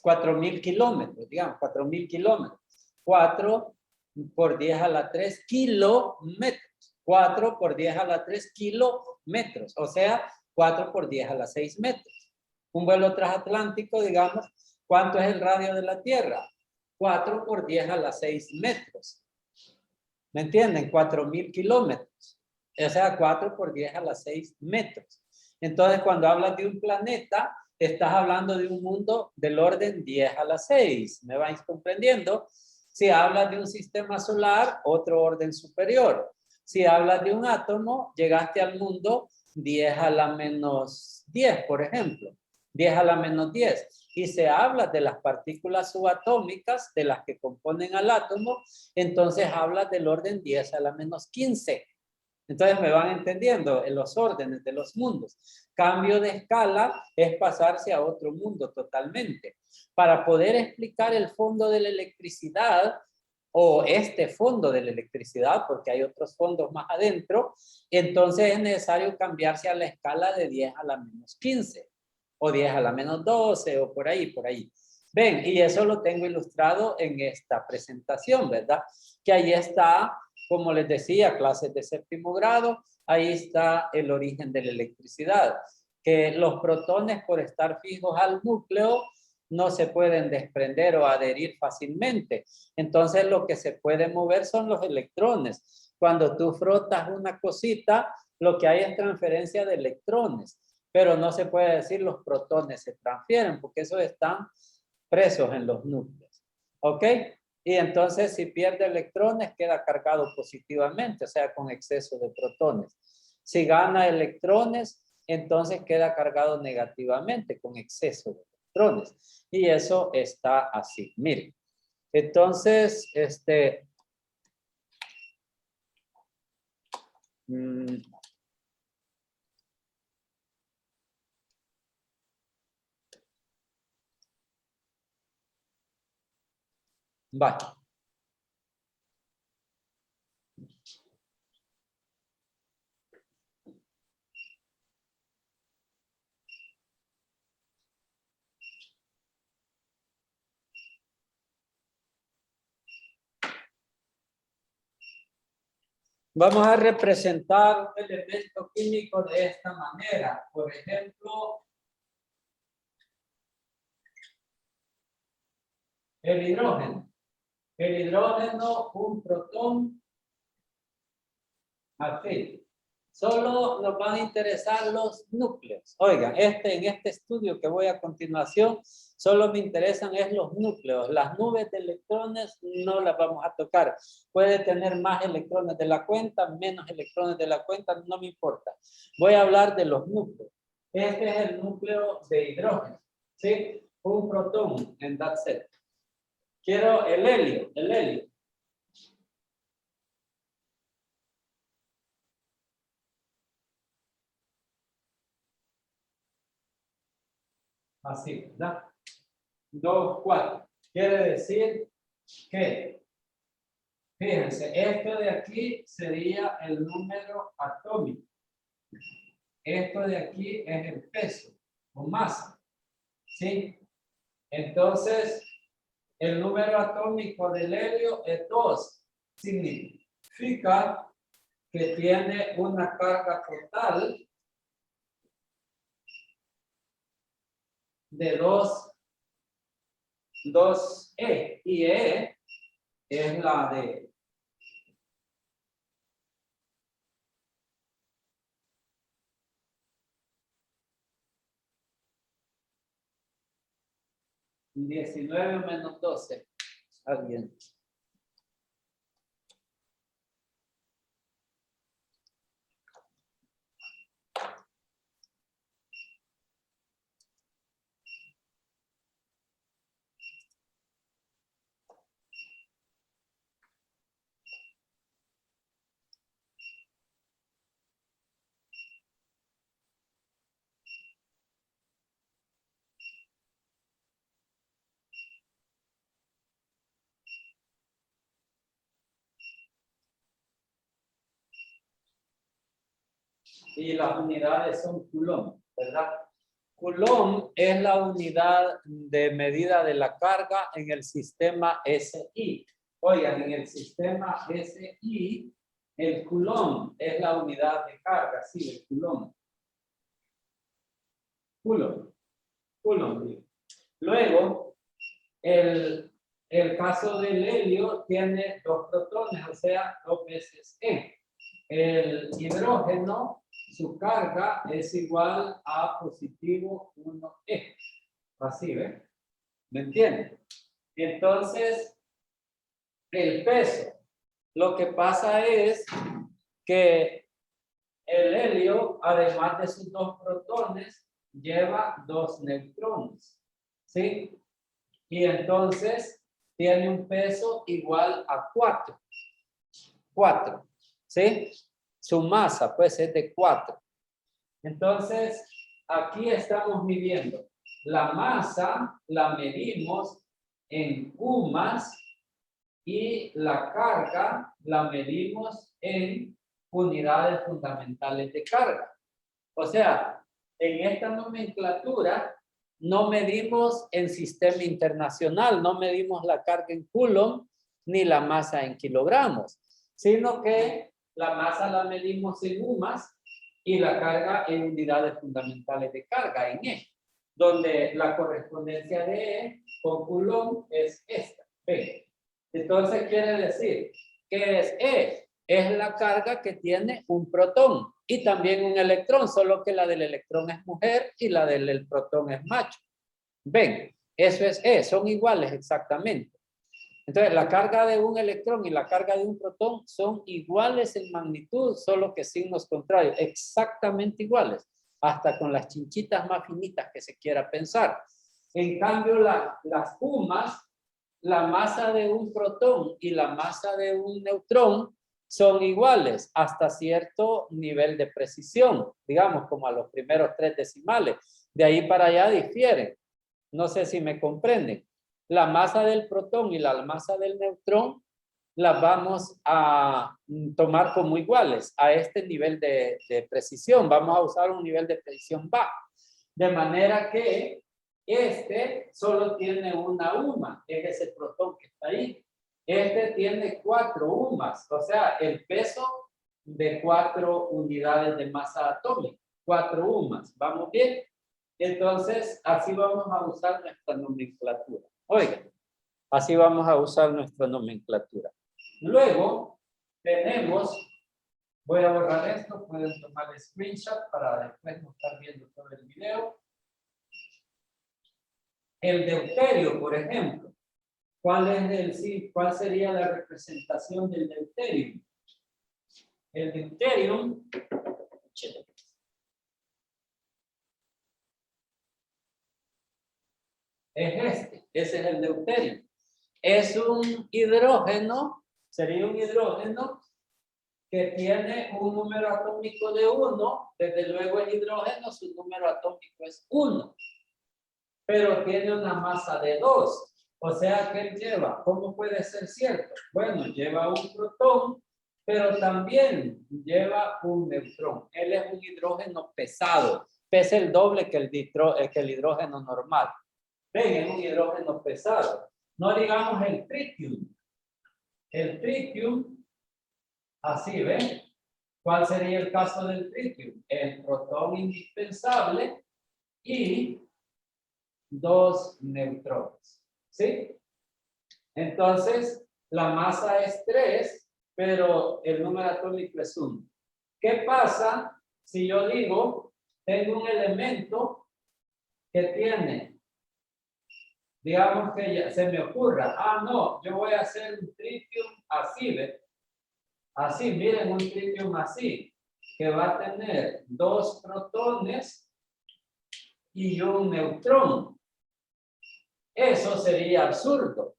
4.000 kilómetros, digamos, 4.000 kilómetros. 4 por 10 a la 3 kilómetros. 4 por 10 a la 3 kilómetros. O sea, 4 por 10 a la 6 metros. Un vuelo transatlántico, digamos, ¿cuánto es el radio de la Tierra? 4 por 10 a la 6 metros. ¿Me entienden? 4.000 kilómetros. O sea, 4 por 10 a la 6 metros. Entonces, cuando hablas de un planeta, estás hablando de un mundo del orden 10 a la 6. ¿Me vais comprendiendo? Si hablas de un sistema solar, otro orden superior. Si hablas de un átomo, llegaste al mundo 10 a la menos 10, por ejemplo. 10 a la menos 10. Y se habla de las partículas subatómicas, de las que componen al átomo, entonces habla del orden 10 a la menos 15. Entonces me van entendiendo en los órdenes de los mundos. Cambio de escala es pasarse a otro mundo totalmente. Para poder explicar el fondo de la electricidad o este fondo de la electricidad, porque hay otros fondos más adentro, entonces es necesario cambiarse a la escala de 10 a la menos 15 o 10 a la menos 12 o por ahí, por ahí. Ven, y eso lo tengo ilustrado en esta presentación, ¿verdad? Que ahí está, como les decía, clases de séptimo grado, ahí está el origen de la electricidad, que los protones por estar fijos al núcleo no se pueden desprender o adherir fácilmente. Entonces lo que se puede mover son los electrones. Cuando tú frotas una cosita, lo que hay es transferencia de electrones, pero no se puede decir los protones se transfieren porque esos están presos en los núcleos. ¿Ok? Y entonces si pierde electrones queda cargado positivamente, o sea, con exceso de protones. Si gana electrones, entonces queda cargado negativamente, con exceso de electrones. Y eso está así. Miren. Entonces, vale. Vamos a representar un elemento químico de esta manera. Por ejemplo, el hidrógeno. El hidrógeno, un protón, así. Solo nos van a interesar los núcleos. Oigan, en este estudio que voy a continuación, solo me interesan es los núcleos. Las nubes de electrones no las vamos a tocar. Puede tener más electrones de la cuenta, menos electrones de la cuenta, no me importa. Voy a hablar de los núcleos. Este es el núcleo de hidrógeno, ¿sí? Un protón en that set. Quiero el helio, Así, ¿verdad? 2, 4. Quiere decir que, fíjense, esto de aquí sería el número atómico. Esto de aquí es el peso o masa. ¿Sí? Entonces, el número atómico del helio es 2. Significa que tiene una carga total de 2E. Y E es la de (19 menos 12). Alguien. Y las unidades son coulomb, ¿verdad? Coulomb es la unidad de medida de la carga en el sistema SI. Oigan, en el sistema SI, el coulomb es la unidad de carga, sí, el coulomb. Coulomb. Luego, el caso del helio tiene 2 protones, o sea, 2 veces E. El hidrógeno, su carga es igual a positivo 1E. Así, ¿ven? ¿Me entienden? Entonces, el peso. Lo que pasa es que el helio, además de sus 2 protones, lleva 2 neutrones. ¿Sí? Y entonces tiene un peso igual a 4. 4. ¿Sí? Su masa, pues, es de 4. Entonces, aquí estamos midiendo. La masa la medimos en Q más y la carga la medimos en unidades fundamentales de carga. O sea, en esta nomenclatura no medimos en sistema internacional, no medimos la carga en coulomb ni la masa en kilogramos, sino que la masa la medimos en UMAS y la carga en unidades fundamentales de carga, en E, donde la correspondencia de E con coulomb es esta, B. Entonces quiere decir que es E, es la carga que tiene un protón y también un electrón, solo que la del electrón es mujer y la del protón es macho. Ven, eso es E, son iguales exactamente. Entonces, la carga de un electrón y la carga de un protón son iguales en magnitud, solo que signos contrarios, exactamente iguales, hasta con las chinchitas más finitas que se quiera pensar. En cambio, las UMAS, la masa de un protón y la masa de un neutrón son iguales hasta cierto nivel de precisión, digamos como a los primeros 3 decimales. De ahí para allá difieren. No sé si me comprenden. La masa del protón y la masa del neutrón las vamos a tomar como iguales a este nivel de precisión. Vamos a usar un nivel de precisión bajo. De manera que este solo tiene una UMA, es ese protón que está ahí. Este tiene 4 UMAs, o sea, el peso de 4 unidades de masa atómica. 4 UMAs, ¿vamos bien? Entonces, así vamos a usar nuestra nomenclatura. Oigan, así vamos a usar nuestra nomenclatura. Luego, tenemos Voy a borrar esto, pueden tomar el screenshot para después no estar viendo todo el video. El deuterio, por ejemplo. ¿Cuál sería la representación del deuterio? El deuterio es ese es el deuterio. Es un hidrógeno, sería un hidrógeno que tiene un número atómico de 1, desde luego el hidrógeno, su número atómico es 1, pero tiene una masa de 2. O sea, ¿qué lleva? ¿Cómo puede ser cierto? Bueno, lleva un protón, pero también lleva un neutrón. Él es un hidrógeno pesado, pesa el doble que el hidrógeno normal. Ven, es un hidrógeno pesado. No digamos el tritium. El tritium, así, ¿ven? ¿Cuál sería el caso del tritium? El protón indispensable y 2 neutrones. ¿Sí? Entonces, la masa es 3, pero el número atómico es 1. ¿Qué pasa si yo digo, tengo un elemento que tiene, digamos que ya se me ocurra, no, yo voy a hacer un tritium así, ¿ves? Así, miren, un tritium así, que va a tener 2 protones y un neutrón. Eso sería absurdo,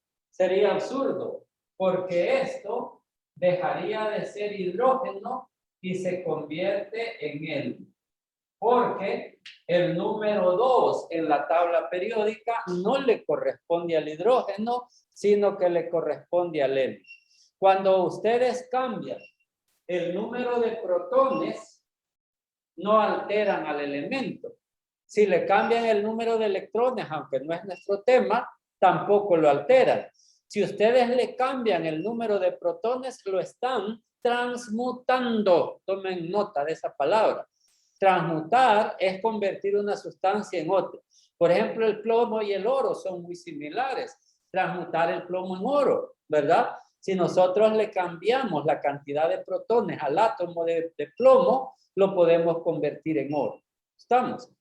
porque esto dejaría de ser hidrógeno y se convierte en helio, porque el número 2 en la tabla periódica no le corresponde al hidrógeno, sino que le corresponde al helio. Cuando ustedes cambian el número de protones, no alteran al elemento. Si le cambian el número de electrones, aunque no es nuestro tema, tampoco lo alteran. Si ustedes le cambian el número de protones, lo están transmutando. Tomen nota de esa palabra. Transmutar es convertir una sustancia en otra. Por ejemplo, el plomo y el oro son muy similares. Transmutar el plomo en oro, ¿verdad? Si nosotros le cambiamos la cantidad de protones al átomo de plomo, lo podemos convertir en oro. ¿Estamos?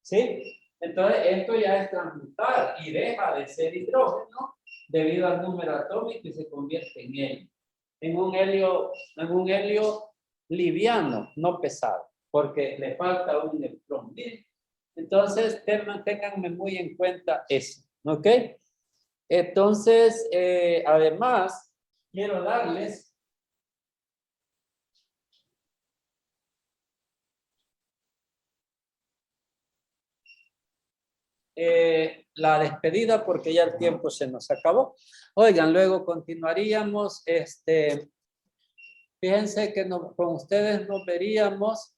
¿Sí? Entonces, esto ya es transmutar y deja de ser hidrógeno debido al número atómico y se convierte en helio. En un helio liviano, no pesado, porque le falta un electrón. ¿Bien? Entonces, ténganme muy en cuenta eso. ¿Ok? Entonces, además, quiero darles la despedida porque ya el tiempo se nos acabó. Oigan, luego continuaríamos. Fíjense que con ustedes nos veríamos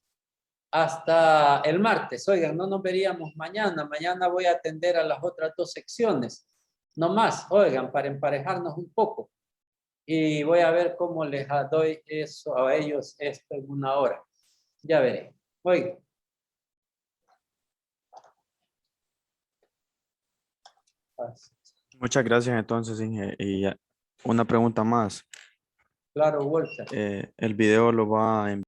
hasta el martes. Oigan, no nos veríamos mañana. Mañana voy a atender a las otras 2 secciones. No más, oigan, para emparejarnos un poco. Y voy a ver cómo les doy eso a ellos esto en 1 hora. Ya veré. Oigan. Muchas gracias entonces, Inge. Y una pregunta más. Claro, Walter. El video lo va a enviar